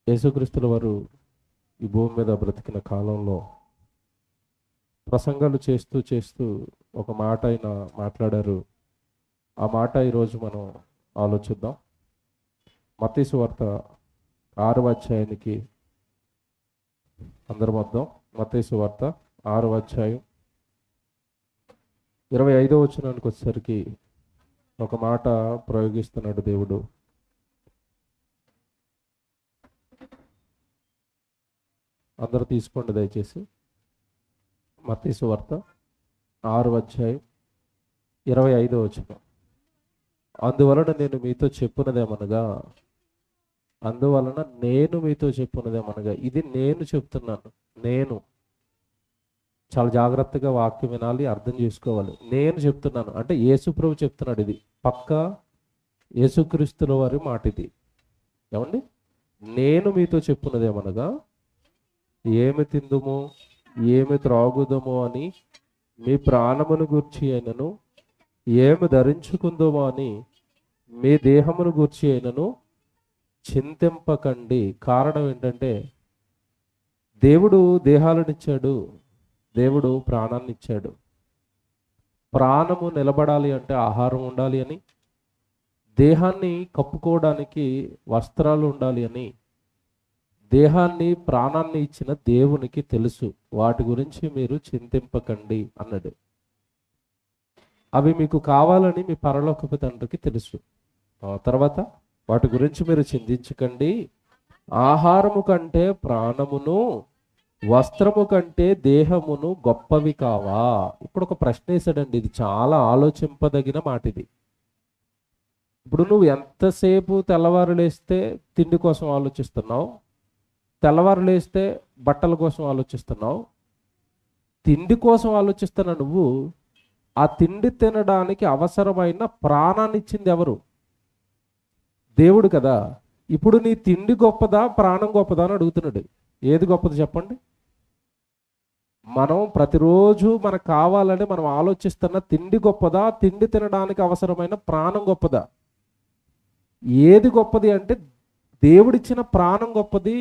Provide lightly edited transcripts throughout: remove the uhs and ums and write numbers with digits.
యేసుక్రీస్తుల వారు ఈ భూమి మీద బ్రతికిన కాలంలో ప్రసంగాలు చేస్తూ చేస్తూ ఒక మాట ఆయన మాట్లాడారు. ఆ మాట ఈరోజు మనం ఆలోచిద్దాం. మత్తయి సువార్త 6వ అధ్యాయానికి అందరం వద్దాం. మత్తయి సువార్త 6వ అధ్యాయం 25వ వచనానికి వచ్చేసరికి ఒక మాట ప్రయోగిస్తున్నాడు దేవుడు. అందరూ తీసుకోండి దయచేసి. మత్తయి సువార్త 6వ అధ్యాయం 25వ వచనం. అందువలన నేను మీతో చెప్పున్నదేమనగా ఇది నేను చెప్తున్నాను. నేను చాలా జాగ్రత్తగా వాక్యం వినాలి, అర్థం చేసుకోవాలి. నేను చెప్తున్నాను అంటే యేసు ప్రభు చెప్తున్నాడు. ఇది పక్కా యేసుక్రీస్తుల వారి మాట. ఇది ఏమండి? నేను మీతో చెప్పున్నదేమనగా ఏమి తిందుమో ఏమి త్రాగుదమో అని మీ ప్రాణమును గూర్చి అయినను, ఏమి ధరించుకుందామో అని మీ దేహమును గూర్చి అయినను చింతింపకండి. కారణం ఏంటంటే దేవుడు దేహాలనిచ్చాడు, దేవుడు ప్రాణాన్ని ఇచ్చాడు. ప్రాణము నిలబడాలి అంటే ఆహారం ఉండాలి అని, దేహాన్ని కప్పుకోవడానికి వస్త్రాలు ఉండాలి అని, దేహాన్ని ప్రాణాన్ని ఇచ్చిన దేవునికి తెలుసు. వాటి గురించి మీరు చింతింపకండి అన్నాడు. అవి మీకు కావాలని మీ పరలోకపు తండ్రికి తెలుసు. తర్వాత వాటి గురించి మీరు చింతించకండి. ఆహారము కంటే ప్రాణమును, వస్త్రము కంటే దేహమును గొప్పవి కావా? ఇప్పుడు ఒక ప్రశ్న వేసాడండి. ఇది చాలా ఆలోచింపదగిన మాట. ఇది ఇప్పుడు నువ్వు ఎంతసేపు తెల్లవారు లేస్తే తిండి కోసం ఆలోచిస్తున్నావు, తెల్లవారు లేస్తే బట్టల కోసం ఆలోచిస్తున్నావు. తిండి కోసం ఆలోచిస్తున్న నువ్వు ఆ తిండి తినడానికి అవసరమైన ప్రాణాన్ని ఇచ్చింది ఎవరు? దేవుడు కదా. ఇప్పుడు నీ తిండి గొప్పదా, ప్రాణం గొప్పదా అని అడుగుతున్నాడు. ఏది గొప్పది చెప్పండి? మనం ప్రతిరోజు మనకు కావాలని మనం ఆలోచిస్తున్న తిండి గొప్పదా, తిండి తినడానికి అవసరమైన ప్రాణం గొప్పదా? ఏది గొప్పది అంటే దేవుడిచ్చిన ప్రాణం గొప్పది.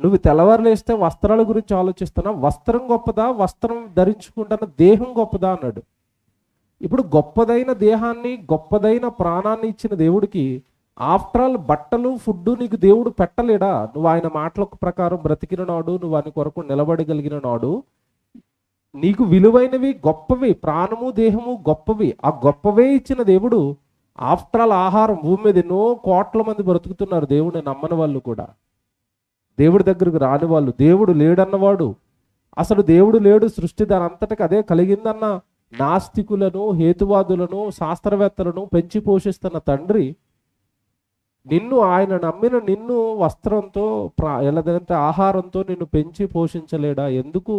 నువ్వు తెల్లవారులేస్తే వస్త్రాల గురించి ఆలోచిస్తున్నా, వస్త్రం గొప్పదా, వస్త్రం ధరించుకుంటున్న దేహం గొప్పదా అన్నాడు. ఇప్పుడు గొప్పదైన దేహాన్ని, గొప్పదైన ప్రాణాన్ని ఇచ్చిన దేవుడికి ఆఫ్టర్ ఆల్ బట్టలు, ఫుడ్ నీకు దేవుడు పెట్టలేడా? నువ్వు ఆయన మాటల ప్రకారం బ్రతికిన నాడు, నువ్వు ఆయన కొరకు నిలబడగలిగిన నాడు నీకు విలువైనవి, గొప్పవి, ప్రాణము దేహము గొప్పవి. ఆ గొప్పవే ఇచ్చిన దేవుడు ఆఫ్టర్ ఆల్ ఆహారం. భూమి మీద ఎన్నో కోట్ల మంది బ్రతుకుతున్నారు దేవుడిని నమ్మని వాళ్ళు కూడా, దేవుడి దగ్గరకు రాని వాళ్ళు. దేవుడు లేడన్నవాడు, అసలు దేవుడు లేడు, సృష్టి దాని అంతటికి అదే కలిగిందన్న నాస్తికులను, హేతువాదులను, శాస్త్రవేత్తలను పెంచి పోషిస్తున్న తండ్రి నిన్ను, ఆయన నమ్మిన నిన్ను వస్త్రంతో, ఎలాదంటే ఆహారంతో నిన్ను పెంచి పోషించలేడా? ఎందుకు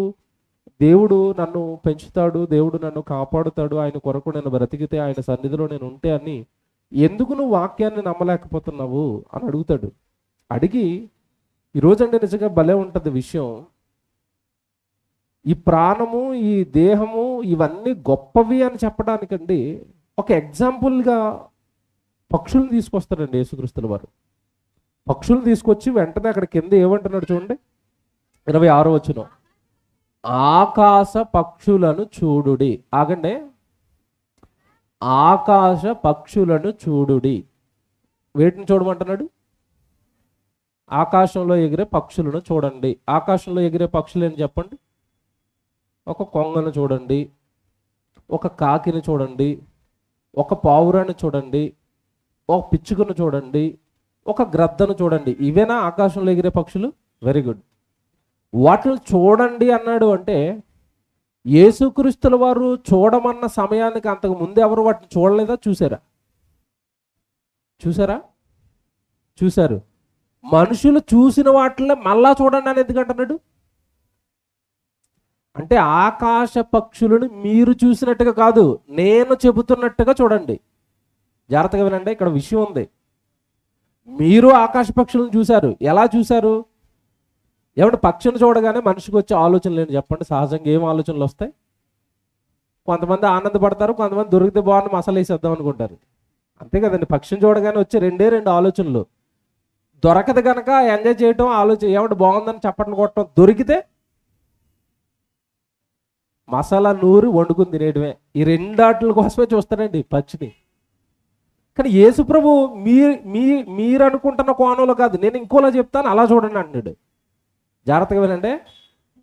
దేవుడు నన్ను పెంచుతాడు, దేవుడు నన్ను కాపాడుతాడు, ఆయన కొరకు నేను బ్రతికితే, ఆయన సన్నిధిలో నేను ఉంటే అని ఎందుకు నువ్వు వాక్యాన్ని నమ్మలేకపోతున్నావు అని అడుగుతాడు. అడిగి ఈరోజంటే నిజంగా భలే ఉంటుంది విషయం. ఈ ప్రాణము, ఈ దేహము ఇవన్నీ గొప్పవి అని చెప్పడానికండి ఒక ఎగ్జాంపుల్గా పక్షులను తీసుకొస్తాడండి యేసుక్రీస్తుల వారు. పక్షులను తీసుకొచ్చి వెంటనే అక్కడ కింద ఏమంటున్నాడు చూడండి, 26వ వచనం. ఆకాశ పక్షులను చూడుడి. ఆగండి. ఆకాశ పక్షులను చూడుడి. వేటిని చూడమంటున్నాడు? ఆకాశంలో ఎగిరే పక్షులను చూడండి. ఆకాశంలో ఎగిరే పక్షులు ఏం చెప్పండి? ఒక కొంగను చూడండి, ఒక కాకిని చూడండి, ఒక పావురాన్ని చూడండి, ఒక పిచ్చుకను చూడండి, ఒక గ్రద్దను చూడండి. ఇవేనా ఆకాశంలో ఎగిరే పక్షులు? Very good. వాటిని చూడండి అన్నాడు అంటే యేసుక్రీస్తుల వారు చూడమన్న సమయానికి అంతకు ముందు ఎవరు వాటిని చూడలేదా? చూసారు. మనుషులు చూసిన వాటిలో మళ్ళా చూడండి అని ఎందుకంటున్నాడు? అంటే ఆకాశ పక్షులను మీరు చూసినట్టుగా కాదు, నేను చెబుతున్నట్టుగా చూడండి. జాగ్రత్తగా వినండి, ఇక్కడ విషయం ఉంది. మీరు ఆకాశ పక్షులను చూశారు. ఎలా చూశారు? ఏమంటే పక్షిని చూడగానే మనిషికి వచ్చే ఆలోచనలు ఏంటి చెప్పండి? సహజంగా ఏం ఆలోచనలు వస్తాయి? కొంతమంది ఆనందపడతారు, కొంతమంది దొరికితే బాగుంది మసాలా వేసేద్దాం అనుకుంటారు. అంతే కదండి. పక్షిని చూడగానే వచ్చే రెండు ఆలోచనలు. దొరకదు కనుక ఎంజాయ్ చేయటం, ఏమంటే బాగుందని చప్పట్లు కొట్టడం. దొరికితే మసాలా నూరి వండుకుని తినేయడమే. ఈ రెండాట్ల కోసమే చూస్తానండి పక్షిని. కానీ యేసుప్రభు మీరు అనుకుంటున్న కోణంలో కాదు, నేను ఇంకోలా చెప్తాను, అలా చూడండి అంటున్నాడు. జాగ్రత్తగా వినండి.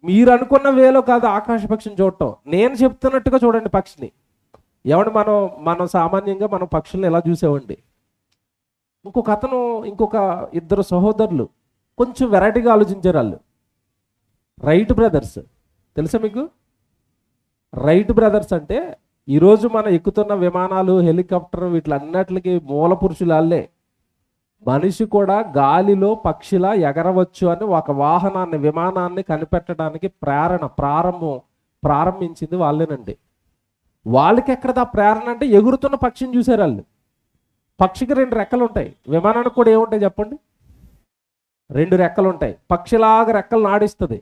మీరు అనుకున్న వేలో కాదు ఆకాశ పక్షిని చూడటం, నేను చెప్తున్నట్టుగా చూడండి పక్షిని. ఏమంటే మనం సామాన్యంగా మనం పక్షులను ఎలా చూసేవండి. ఇంకొక ఇద్దరు సహోదరులు కొంచెం వెరైటీగా ఆలోచించారు. వాళ్ళు రైట్ బ్రదర్స్. తెలుసా మీకు? రైట్ బ్రదర్స్ అంటే ఈరోజు మనం ఎక్కుతున్న విమానాలు, హెలికాప్టర్, వీటిలన్నిటికి మూల పురుషులు వాళ్ళే. మనిషి కూడా గాలిలో పక్షిలా ఎగరవచ్చు అని ఒక వాహనాన్ని, విమానాన్ని కనిపెట్టడానికి ప్రారంభించింది వాళ్ళేనండి. వాళ్ళకి ఎక్కడదా ప్రేరణ అంటే ఎగురుతున్న పక్షిని చూశారు వాళ్ళు. పక్షికి 2 రెక్కలు ఉంటాయి, విమానానికి కూడా ఏముంటాయి చెప్పండి? 2 రెక్కలు ఉంటాయి. పక్షిలాగా రెక్కలు ఆడిస్తుంది,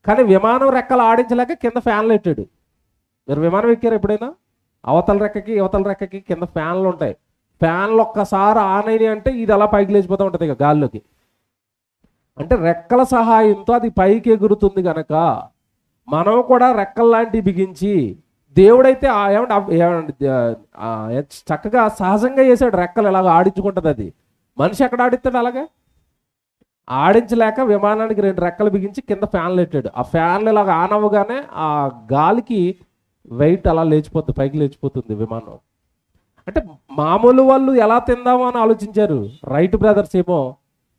కానీ విమానం రెక్కలు ఆడించలేక కింద ఫ్యాన్లు పెట్టాడు. మీరు విమానం ఎక్కారు ఎప్పుడైనా? అవతల రెక్కకి యువతల రెక్కకి కింద ఫ్యాన్లు ఉంటాయి. ఫ్యాన్లు ఒక్కసారి ఆన్ అయినాయి అంటే ఇది అలా పైకి లేచిపోతూ ఉంటుంది ఇక గాల్లోకి. అంటే రెక్కల సహాయంతో అది పైకి ఎగురుతుంది కనుక మనం కూడా రెక్కల లాంటివి బిగించి, దేవుడైతే చక్కగా సహజంగా చేశాడు. రెక్కలు ఇలాగ ఆడించుకుంటుంది. అది మనిషి ఎక్కడ ఆడిస్తాడు? అలాగే ఆడించలేక విమానానికి 2 రెక్కలు బిగించి కింద ఫ్యాన్లు పెట్టాడు. ఆ ఫ్యాన్లు ఇలాగ ఆన్ అవ్వగానే ఆ గాలికి వెయిట్ అలా లేచిపోతుంది, పైకి లేచిపోతుంది విమానం. అంటే మామూలు వాళ్ళు ఎలా తిందామో అని ఆలోచించారు. రైట్ బ్రదర్స్ ఏమో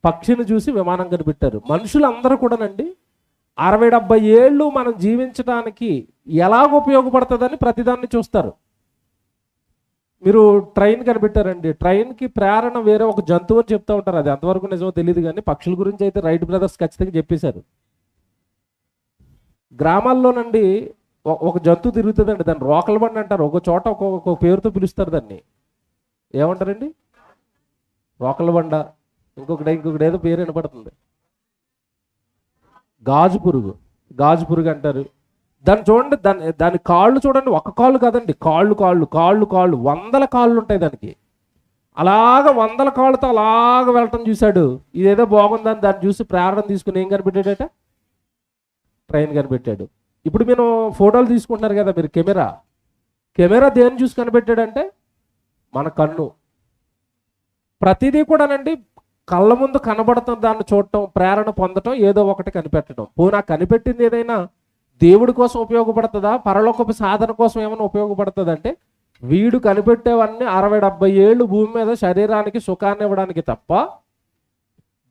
పక్షిని చూసి విమానం కనిపెట్టారు. మనుషులు అందరూ కూడానండి 60-70 ఏళ్ళు మనం జీవించడానికి ఎలాగ ఉపయోగపడుతుందని ప్రతిదాన్ని చూస్తారు. మీరు ట్రైన్ కనిపెట్టారండి, ట్రైన్కి ప్రేరణ వేరే ఒక జంతువు అని చెప్తూ ఉంటారు. అది అంతవరకు నిజమో తెలియదు, కానీ పక్షుల గురించి అయితే రైట్ బ్రదర్స్ ఖచ్చితంగా చెప్పేశారు. గ్రామాల్లోనండి ఒక జంతువు తిరుగుతుందండి, దాన్ని రోకల బండి అంటారు. ఒక చోట ఒక్కొక్క పేరుతో పిలుస్తారు దాన్ని. ఏమంటారండి? రోకల బండ, ఇంకొకటి ఏదో పేరు వినపడుతుంది. గాజు పురుగు అంటారు దాన్ని. చూడండి, దాని కాళ్ళు చూడండి, ఒక కాళ్ళు కాదండి, కాళ్ళు 100 కాళ్ళు ఉంటాయి దానికి. అలాగ 100 కాళ్ళతో అలాగ వెళ్ళటం చూశాడు. ఇదేదో బాగుందని దాన్ని చూసి ప్రేరణ తీసుకుని ఏం కనిపెట్టాడట? ట్రైన్ కనిపెట్టాడు. ఇప్పుడు మీరు ఫోటోలు తీసుకుంటున్నారు కదా, మీరు కెమెరా దేన్ని చూసి కనిపెట్టాడంటే మన కన్ను. ప్రతిదీ కూడానండి కళ్ళ ముందు కనబడుతున్న దాన్ని చూడటం, ప్రేరణ పొందటం, ఏదో ఒకటి కనిపెట్టడం. పోనా కనిపెట్టింది ఏదైనా దేవుడి కోసం ఉపయోగపడుతుందా, పరలోకపు సాధన కోసం ఏమైనా ఉపయోగపడుతుంది అంటే, వీడు కనిపెట్టేవన్నీ 60-70 ఏళ్ళు భూమి మీద శరీరానికి సుఖాన్ని ఇవ్వడానికి తప్ప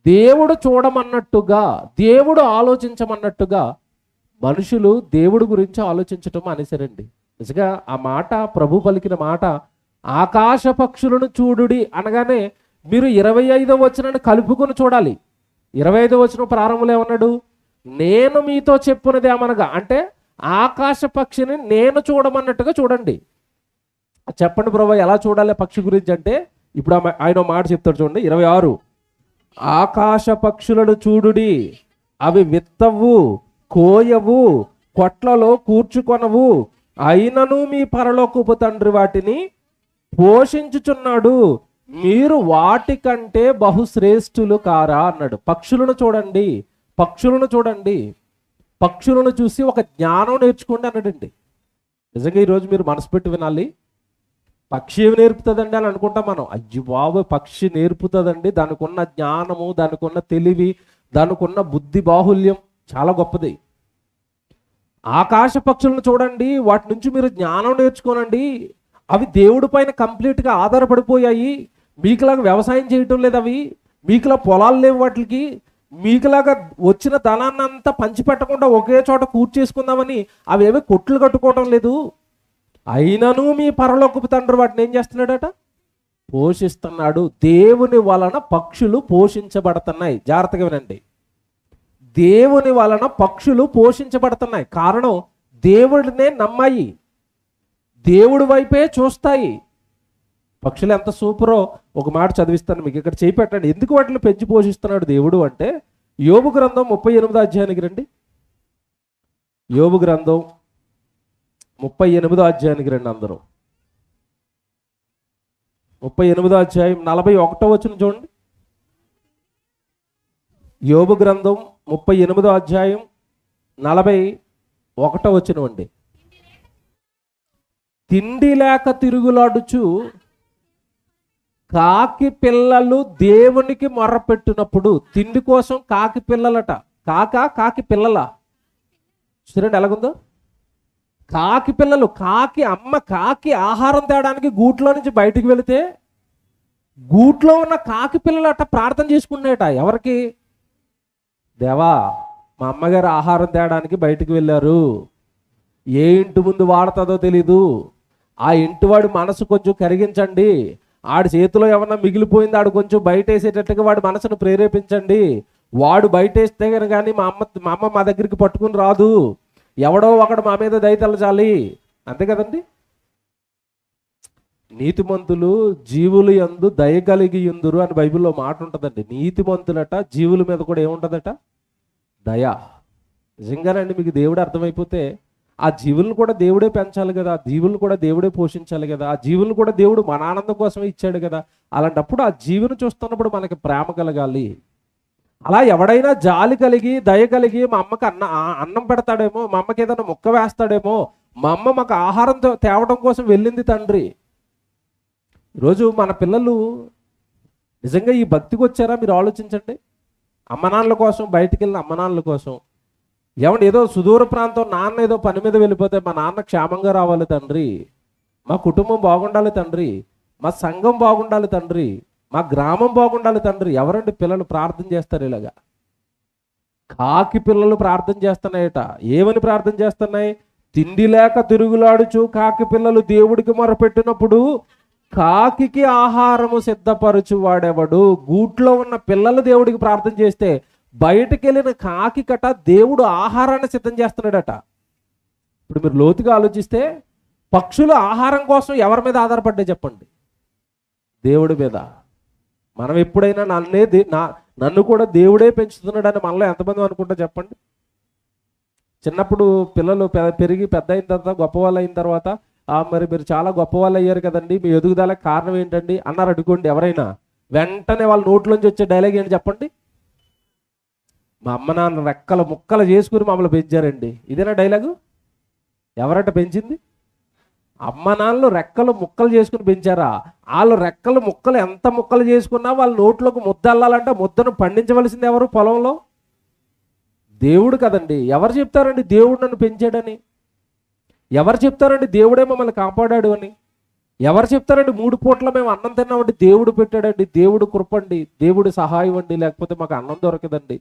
దేవుడు చూడమన్నట్టుగా, దేవుడు ఆలోచించమన్నట్టుగా మనుషులు దేవుడి గురించి ఆలోచించటం అనేసారండి. నిజంగా ఆ మాట ప్రభు పలికిన మాట, ఆకాశ పక్షులను చూడుడి అనగానే మీరు 25వ వచనాన్ని కలుపుకొని చూడాలి. 25వ వచనం ప్రారంభంలో ఏమన్నాడు? నేను మీతో చెప్పున్నది ఏమనగా, అంటే ఆకాశ పక్షిని నేను చూడమన్నట్టుగా చూడండి. చెప్పండి ప్రభు, ఎలా చూడాలి పక్షి గురించి అంటే, ఇప్పుడు ఆయన మాట చెప్తాడు చూడండి, 26. ఆకాశ పక్షులను చూడుడి, అవి విత్తవు, కోయవు, కొట్లలో కూర్చుకొనవు, అయినను మీ పరలోకపు తండ్రి వాటిని పోషించుచున్నాడు, మీరు వాటికంటే బహుశ్రేష్ఠులు కారా అన్నాడు. పక్షులను చూడండి, పక్షులను చూసి ఒక జ్ఞానం నేర్చుకోండి అన్నాడండి. నిజంగా ఈరోజు మీరు మనసు పెట్టి వినాలి. పక్షి ఏమి నేర్పుతుందండి అని అనుకుంటాం మనం. అయ్యో బాబు, పక్షి నేర్పుతుందండి. దానికి ఉన్న జ్ఞానము, దానికి ఉన్న తెలివి, దానికి ఉన్న బుద్ధి బాహుల్యం చాలా గొప్పది. ఆకాశ పక్షులను చూడండి, వాటి నుంచి మీరు జ్ఞానం నేర్చుకోనండి. అవి దేవుడి పైన కంప్లీట్గా ఆధారపడిపోయాయి. మీకులాగా వ్యవసాయం చేయటం లేదు, అవి మీకులా పొలాలు లేవు వాటికి. మీకులాగా వచ్చిన ధనాన్ని అంతా పంచిపెట్టకుండా ఒకే చోట కూర్చేసుకుందామని అవి ఏమీ కొట్లు కట్టుకోవడం లేదు. అయినను మీ పరలోకపు తండ్రి వాటిని ఏం చేస్తున్నాడట? పోషిస్తున్నాడు. దేవుని వలన పక్షులు పోషించబడుతున్నాయి. జాగ్రత్తగా వినండి, దేవుని వలన పక్షులు పోషించబడుతున్నాయి. కారణం, దేవుడినే నమ్మాయి, దేవుడి వైపే చూస్తాయి. పక్షులు ఎంత సూపరో ఒక మాట చదివిస్తాను మీకు, ఇక్కడ చేయి పెట్టండి. ఎందుకు వాటిని పెంచి పోషిస్తున్నాడు దేవుడు అంటే, యోబు గ్రంథం 38వ అధ్యాయానికి రండి. యోబు గ్రంథం 38వ అధ్యాయానికి రండి అందరూ. 38వ అధ్యాయం 41వ వచనం చూడండి. యోబు గ్రంథం 38వ అధ్యాయం 41వ వచనం అండి. తిండి లేక తిరుగులాడుచు కాకి పిల్లలు దేవునికి మొర్రపెట్టినప్పుడు, తిండి కోసం కాకి పిల్లలట. కాకి పిల్లల చూడండి ఎలాగుందో. కాకి పిల్లలు, కాకి ఆహారం తేడానికి గూట్లో నుంచి బయటికి వెళితే గూట్లో ఉన్న కాకి పిల్లలట ప్రార్థన చేసుకున్నాయట. ఎవరికి? దేవా, మా అమ్మగారు ఆహారం తేడానికి బయటికి వెళ్ళారు, ఏ ఇంటి ముందు వాడుతుందో తెలీదు, ఆ ఇంటివాడి మనసు కొంచెం కరిగించండి, ఆడి చేతిలో ఏమన్నా మిగిలిపోయింది ఆడు కొంచెం బయట వేసేటట్టుగా వాడి మనసును ప్రేరేపించండి, వాడు బయట వేస్తే కానీ మా అమ్మ మా దగ్గరికి పట్టుకుని రాదు, ఎవడో ఒకడు మా మీద దయతలచాలి. అంతే కదండి. నీతిమంతులు జీవులు యందు దయ కలిగి యుందురు అని బైబిల్లో మాట ఉంటుందండి. నీతిమంతులట జీవుల మీద కూడా ఏముంటుందట? దయ. నిజంగానండి, మీకు దేవుడు అర్థమైపోతే ఆ జీవులను కూడా దేవుడే పెంచాలి కదా, ఆ జీవులను కూడా దేవుడే పోషించాలి కదా, ఆ జీవులను కూడా దేవుడు మన ఆనందం కోసమే ఇచ్చాడు కదా. అలాంటప్పుడు ఆ జీవును చూస్తున్నప్పుడు మనకి ప్రేమ కలగాలి. అలా ఎవడైనా జాలి కలిగి దయ కలిగి మా అమ్మకి అన్నం పెడతాడేమో, మా అమ్మకి ఏదైనా ముక్క వేస్తాడేమో, మా అమ్మ మాకు ఆహారం తేవడం కోసం వెళ్ళింది తండ్రి. ఈరోజు మన పిల్లలు నిజంగా ఈ భక్తికి వచ్చారా? మీరు ఆలోచించండి. అమ్మనాన్నల కోసం బయటికి వెళ్ళిన అమ్మనాన్నల కోసం, ఏమంటే ఏదో సుదూర ప్రాంతం నాన్న ఏదో పని మీద వెళ్ళిపోతే మా నాన్న క్షేమంగా రావాలి తండ్రి, మా కుటుంబం బాగుండాలి తండ్రి, మా సంఘం బాగుండాలి తండ్రి, మా గ్రామం బాగుండాలి తండ్రి. ఎవరండి పిల్లలు ప్రార్థన చేస్తారు ఇలాగా? కాకి పిల్లలు ప్రార్థన చేస్తున్నాయట. ఏమని ప్రార్థన చేస్తున్నాయి? తిండి లేక తిరుగులాడుచు కాకి పిల్లలు దేవుడికి మొరపెట్టినప్పుడు కాకికి ఆహారము సిద్ధపరచు వాడెవడు. గూట్లో ఉన్న పిల్లలు దేవుడికి ప్రార్థన చేస్తే బయటకు వెళ్ళిన కాకి కట దేవుడు ఆహారాన్ని సిద్ధం చేస్తున్నాడట. ఇప్పుడు మీరు లోతుగా ఆలోచిస్తే పక్షులు ఆహారం కోసం ఎవరి మీద ఆధారపడ్డాయి చెప్పండి? దేవుడి మీద. మనం ఎప్పుడైనా నన్ను కూడా దేవుడే పెంచుతున్నాడని మనలో ఎంతమంది అనుకుంటా చెప్పండి? చిన్నప్పుడు పిల్లలు పెరిగి పెద్ద అయిన తర్వాత గొప్పవాళ్ళు అయిన తర్వాత మరి మీరు చాలా గొప్పవాళ్ళు అయ్యారు కదండి, మీ ఎదుగుదలకు కారణం ఏంటండి అన్నారు అనుకోండి. ఎవరైనా వెంటనే వాళ్ళ నోట్లోంచి వచ్చే డైలాగ్ ఏంటి చెప్పండి? మా అమ్మ నాన్న రెక్కల ముక్కలు చేసుకుని మమ్మల్ని పెంచారండి. ఇదేనా డైలాగు? ఎవరట పెంచింది? అమ్మ నాన్నలు రెక్కలు ముక్కలు చేసుకుని పెంచారా? వాళ్ళు రెక్కలు ముక్కలు ఎంత ముక్కలు చేసుకున్నా వాళ్ళ నోట్లోకి ముద్ద అల్లాలంటే ముద్దను పండించవలసింది ఎవరు? పొలంలో దేవుడు కదండి. ఎవరు చెప్తారండి దేవుడు నన్ను పెంచాడని? ఎవరు చెప్తారండి దేవుడే మమ్మల్ని కాపాడాడు అని? ఎవరు చెప్తారండి 3 పూట్ల మేము అన్నం తిన్నామండి దేవుడు పెట్టాడండి, దేవుడు కృపండి, దేవుడు సహాయం అండి, లేకపోతే మాకు అన్నం దొరకదండి?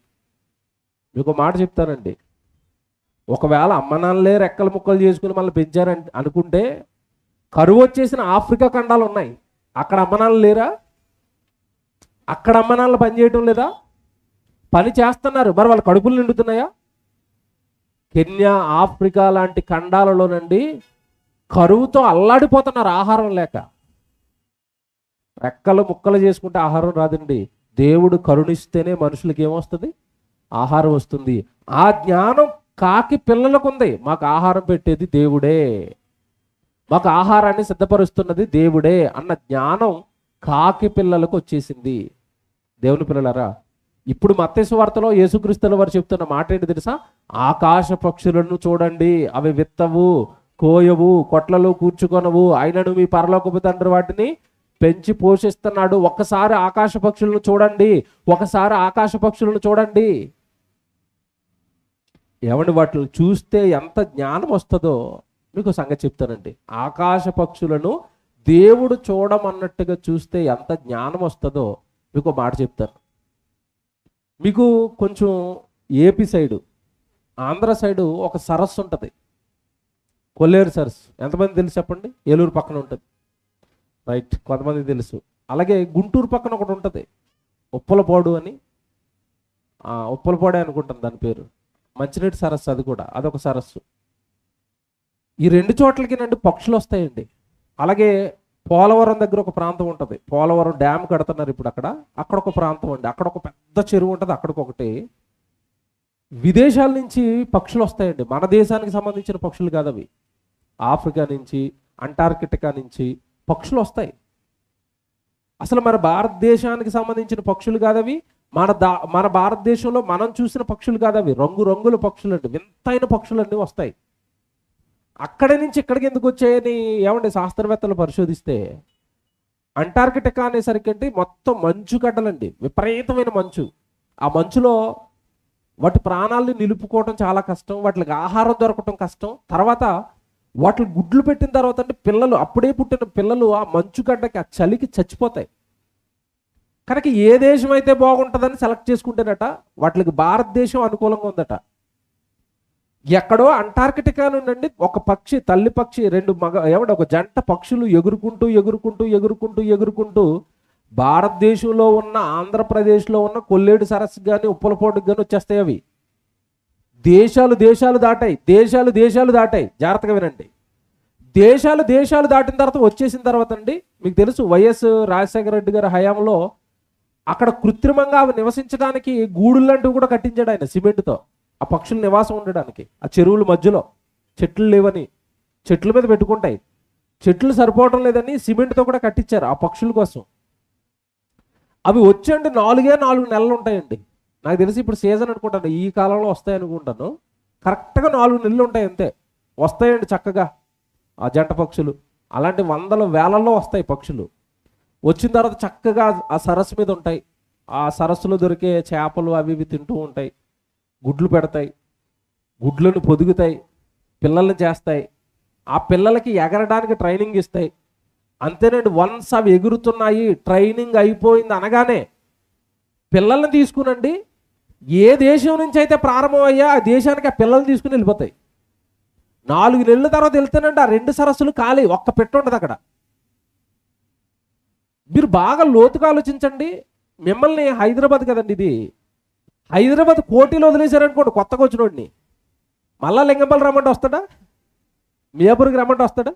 మీకు మాట చెప్తానండి, ఒకవేళ అమ్మ నాన్నలే రెక్కల ముక్కలు చేసుకుని మళ్ళీ పెంచారని అనుకుంటే కరువు వచ్చేసిన ఆఫ్రికా ఖండాలు ఉన్నాయి, అక్కడ అమ్మ నాన్నలు లేరా? అక్కడ అమ్మ నాన్నలు పని చేయటం లేదా? పని చేస్తున్నారు, మరి వాళ్ళ కడుపులు నిండుతున్నాయా? కెన్యా, ఆఫ్రికా లాంటి ఖండాలలోనండి కరువుతో అల్లాడిపోతున్నారు ఆహారం లేక. రెక్కలు ముక్కలు చేసుకుంటే ఆహారం రాదండి. దేవుడు కరుణిస్తేనే మనుషులకి ఏమొస్తుంది? ఆహారం వస్తుంది. ఆ జ్ఞానం కాకి పిల్లలకు ఉంది. మాకు ఆహారం పెట్టేది దేవుడే, మాకు ఆహారాన్ని సిద్ధపరుస్తున్నది దేవుడే అన్న జ్ఞానం కాకి పిల్లలకు వచ్చేసింది. దేవుని పిల్లలారా, ఇప్పుడు మత్తయి సువార్తలో యేసుక్రీస్తుల వారు చెప్తున్న మాట ఏంటి తెలుసా? ఆకాశ పక్షులను చూడండి, అవి విత్తవు, కోయవు, కొట్లలో కూర్చుకొనవు, అయినను మీ పరలోకపు తండ్రి వాటిని పెంచి పోషిస్తున్నాడు. ఒక్కసారి ఆకాశ పక్షులను చూడండి, ఒకసారి ఆకాశ పక్షులను చూడండి. ఏమండి, వాటిని చూస్తే ఎంత జ్ఞానం వస్తుందో మీకు సంగతి చెప్తానండి. ఆకాశ పక్షులను దేవుడు చూడమన్నట్టుగా చూస్తే ఎంత జ్ఞానం వస్తుందో మీకు మాట చెప్తాను. మీకు కొంచెం ఏపీ సైడు, ఆంధ్ర సైడు ఒక సరస్సు ఉంటుంది, కొల్లేరు సరస్సు. ఎంతమంది తెలుసు చెప్పండి? ఏలూరు పక్కన ఉంటుంది, రైట్, కొంతమంది తెలుసు. అలాగే గుంటూరు పక్కన ఒకటి ఉంటుంది, ఉప్పలపాడు అని, ఉప్పలపాడే అనుకుంటాను దాని పేరు, మంచినీటి సరస్సు. అది కూడా అదొక సరస్సు. ఈ 2 చోట్లకి నండి పక్షులు వస్తాయండి. అలాగే పోలవరం దగ్గర ఒక ప్రాంతం ఉంటుంది, పోలవరం డ్యామ్ కడుతున్నారు ఇప్పుడు, అక్కడ ఒక ప్రాంతం అండి, అక్కడ ఒక పెద్ద చెరువు ఉంటుంది, అక్కడికొకటి. విదేశాల నుంచి పక్షులు వస్తాయండి, మన దేశానికి సంబంధించిన పక్షులు కాదు అవి. ఆఫ్రికా నుంచి, అంటార్కిటికా నుంచి పక్షులు వస్తాయి. అసలు మన భారతదేశానికి సంబంధించిన పక్షులు కాదవి, మన భారతదేశంలో మనం చూసిన పక్షులు కాదు అవి, రంగురంగుల పక్షులు అండి, వింతైన పక్షులు అన్నీ వస్తాయి. అక్కడి నుంచి ఇక్కడికి ఎందుకు వచ్చాయని ఏమండి శాస్త్రవేత్తలు పరిశోధిస్తే, అంటార్కిటికా అనేసరికి అంటే మొత్తం మంచు గడ్డలండి, విపరీతమైన మంచు. ఆ మంచులో వాటి ప్రాణాలని నిలుపుకోవడం చాలా కష్టం, వాటికి ఆహారం దొరకటం కష్టం. తర్వాత వాటిని గుడ్లు పెట్టిన తర్వాత అంటే పిల్లలు, అప్పుడే పుట్టిన పిల్లలు ఆ మంచుగడ్డకి ఆ చలికి చచ్చిపోతాయి. కనుక ఏ దేశం అయితే బాగుంటుందని సెలెక్ట్ చేసుకుంటేనట వాటికి భారతదేశం అనుకూలంగా ఉందట. ఎక్కడో అంటార్కిటికా నుండి ఒక పక్షి, తల్లి పక్షి, ఒక జంట పక్షులు ఎగురుకుంటూ ఎగురుకుంటూ ఎగురుకుంటూ ఎగురుకుంటూ భారతదేశంలో ఉన్న, ఆంధ్రప్రదేశ్లో ఉన్న కొల్లేడు సరస్సు కానీ ఉప్పలపోటుకు కానీ వచ్చేస్తాయి. అవి దేశాలు దాటాయి. జాగ్రత్తగా వినండి. దేశాలు దాటిన తర్వాత వచ్చేసిన తర్వాత అండి, మీకు తెలుసు వైఎస్ రాజశేఖర రెడ్డి గారి హయాంలో అక్కడ కృత్రిమంగా అవి నివసించడానికి గూడులు లాంటివి కూడా కట్టించాడు ఆయన సిమెంట్తో, ఆ పక్షులు నివాసం ఉండడానికి. ఆ చెరువుల మధ్యలో చెట్లు లేవని చెట్ల మీద పెట్టుకుంటాయి, చెట్లు సరిపోవటం లేదని సిమెంట్తో కూడా కట్టించారు ఆ పక్షుల కోసం. అవి వచ్చండి 4 నెలలు ఉంటాయండి. నాకు తెలిసి ఇప్పుడు సీజన్ అనుకుంటాను, ఈ కాలంలో వస్తాయి అనుకుంటాను. కరెక్ట్గా 4 నెలలు ఉంటాయి అంతే, వస్తాయండి చక్కగా ఆ జంట పక్షులు. అలాంటి వందల వేలల్లో వస్తాయి పక్షులు. వచ్చిన తర్వాత చక్కగా ఆ సరస్సు మీద ఉంటాయి. ఆ సరస్సులో దొరికే చేపలు అవి ఇవి తింటూ ఉంటాయి, గుడ్లు పెడతాయి, గుడ్లను పొదుగుతాయి, పిల్లల్ని చేస్తాయి. ఆ పిల్లలకి ఎగరడానికి ట్రైనింగ్ ఇస్తాయి. అంతేనండి, వన్స్ అవి ఎగురుతున్నాయి, ట్రైనింగ్ అయిపోయింది అనగానే పిల్లల్ని తీసుకునండి, ఏ దేశం నుంచి అయితే ప్రారంభమయ్యా ఆ దేశానికి ఆ పిల్లల్ని తీసుకుని వెళ్ళిపోతాయి. 4 నెలల తర్వాత వెళ్తేనండి ఆ 2 సరస్సులు ఖాళీ, ఒక్క పెట్టు ఉండదు అక్కడ. మీరు బాగా లోతుగా ఆలోచించండి. మిమ్మల్ని హైదరాబాద్ కదండి ఇది, హైదరాబాద్ కోటిలో వదిలేశారనుకోండి కొత్తగా వచ్చినోడిని, మళ్ళా లింగంపల్లి రమ్మంటే వస్తాడా, మియాపూర్కి రమ్మంటే వస్తాడా?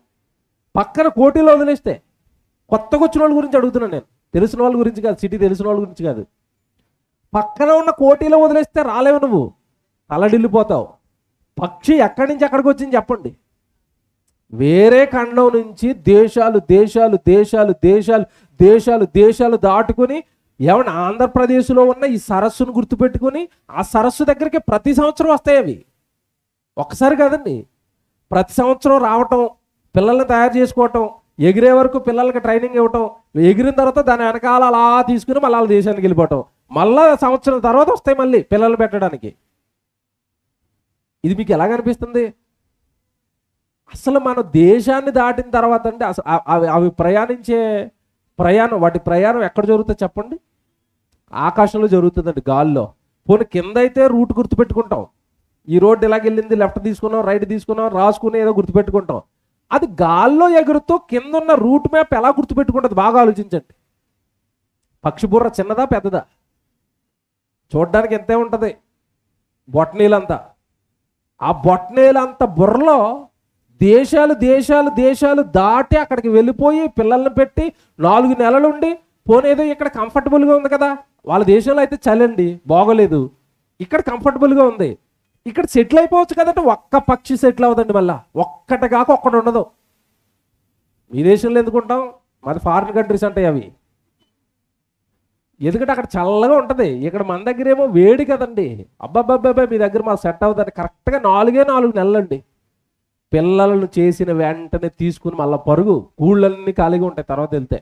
పక్కన కోటిలో వదిలేస్తే, కొత్తగా వచ్చిన వాళ్ళ గురించి అడుగుతున్నాను నేను, తెలిసిన వాళ్ళ గురించి కాదు, సిటీ తెలిసిన వాళ్ళ గురించి కాదు. పక్కన ఉన్న కోటిలో వదిలేస్తే రాలేవు, నువ్వు తలడిల్లిపోతావు. పక్షి ఎక్కడి నుంచి ఎక్కడికి వచ్చింది చెప్పండి? వేరే ఖండం నుంచి దేశాలు దాటుకొని ఏమన్నా ఆంధ్రప్రదేశ్లో ఉన్న ఈ సరస్సును గుర్తుపెట్టుకొని ఆ సరస్సు దగ్గరికి ప్రతి సంవత్సరం వస్తాయి అవి. ఒకసారి కాదండి, ప్రతి సంవత్సరం రావటం, పిల్లల్ని తయారు చేసుకోవటం, ఎగిరే వరకు పిల్లలకి ట్రైనింగ్ ఇవ్వటం, ఎగిరిన తర్వాత దాని వెనకాల అలా తీసుకుని మళ్ళీ వాళ్ళ దేశానికి వెళ్ళిపోవటం, మళ్ళా సంవత్సరం తర్వాత వస్తాయి మళ్ళీ పిల్లలు పెట్టడానికి. ఇది మీకు ఎలా కనిపిస్తుంది? అసలు మన దేశాన్ని దాటిన తర్వాత అంటే అవి వాటి ప్రయాణం ఎక్కడ జరుగుతుంది చెప్పండి? ఆకాశంలో జరుగుతుందండి, గాల్లో. పోనీ కింద అయితే రూట్ గుర్తుపెట్టుకుంటాం, ఈ రోడ్డు ఇలాగ వెళ్ళింది, లెఫ్ట్ తీసుకున్నాం, రైట్ తీసుకున్నాం, రాసుకుని ఏదో గుర్తుపెట్టుకుంటాం. అది గాల్లో ఎగురుతూ కింద ఉన్న రూట్ మ్యాప్ ఎలా గుర్తుపెట్టుకుంటుంది బాగా ఆలోచించండి. పక్షి బుర్ర చిన్నదా పెద్దదా? చూడడానికి ఎంతే ఉంటుంది, బొట్టనీలంతా. ఆ బొట్టనీలంత బుర్రలో దేశాలు దాటి అక్కడికి వెళ్ళిపోయి పిల్లల్ని పెట్టి 4 నెలలుండి, పోనేదో ఇక్కడ కంఫర్టబుల్గా ఉంది కదా, వాళ్ళ దేశంలో అయితే చలండి బాగోలేదు, ఇక్కడ కంఫర్టబుల్గా ఉంది, ఇక్కడ సెటిల్ అయిపోవచ్చు కదంటే ఒక్క పక్షి సెటిల్ అవుతుంది. మళ్ళా ఒక్కటి కాక ఒక్కటి ఉండదు. మీ దేశంలో ఎందుకుంటాం, మాది ఫారిన్ కంట్రీస్ అంటే అవి, ఎందుకంటే అక్కడ చల్లగా ఉంటుంది, ఇక్కడ మన దగ్గర ఏమో వేడి కదండి. అబ్బాబ్బాబ్బాయి మీ దగ్గర మాకు సెట్ అవుతుంది. కరెక్ట్గా 4 నెలలండి. పిల్లలను చేసిన వెంటనే తీసుకుని మళ్ళీ పరుగు, గూళ్ళన్నీ ఖాళీగా ఉంటాయి తర్వాత వెళ్తే.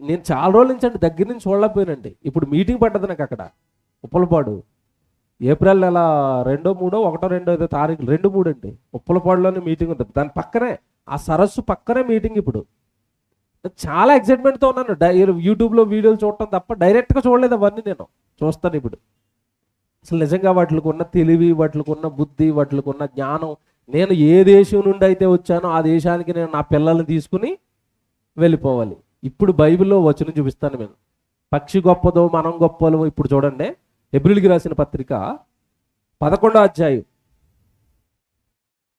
నేను చాలా రోజుల నుంచి అంటే దగ్గర నుంచి చూడలేకపోయానండి. ఇప్పుడు మీటింగ్ పడ్డది నాకు అక్కడ ఉప్పలపాడు, ఏప్రిల్ నెల 2, 3, 1, 2 తారీఖులు 2, 3 అండి, ఉప్పలపాడులోనే మీటింగ్ ఉంటుంది. దాని పక్కనే ఆ సరస్సు పక్కనే మీటింగ్. ఇప్పుడు చాలా ఎక్సైట్మెంట్తో ఉన్నాను. యూట్యూబ్లో వీడియోలు చూడటం తప్ప డైరెక్ట్గా చూడలేదు. అవన్నీ నేను చూస్తాను ఇప్పుడు. అసలు నిజంగా వాటికి ఉన్న తెలివి, వాటికి ఉన్న బుద్ధి, వాటికి ఉన్న జ్ఞానం. నేను ఏ దేశం నుండి అయితే వచ్చానో ఆ దేశానికి నేను నా పిల్లల్ని తీసుకుని వెళ్ళిపోవాలి. ఇప్పుడు బైబిల్లో వచనం చూపిస్తాను నేను. పక్షి గొప్పదో మనం గొప్పలో. ఇప్పుడు చూడండి, హెబ్రీయులకు రాసిన పత్రిక 11వ అధ్యాయం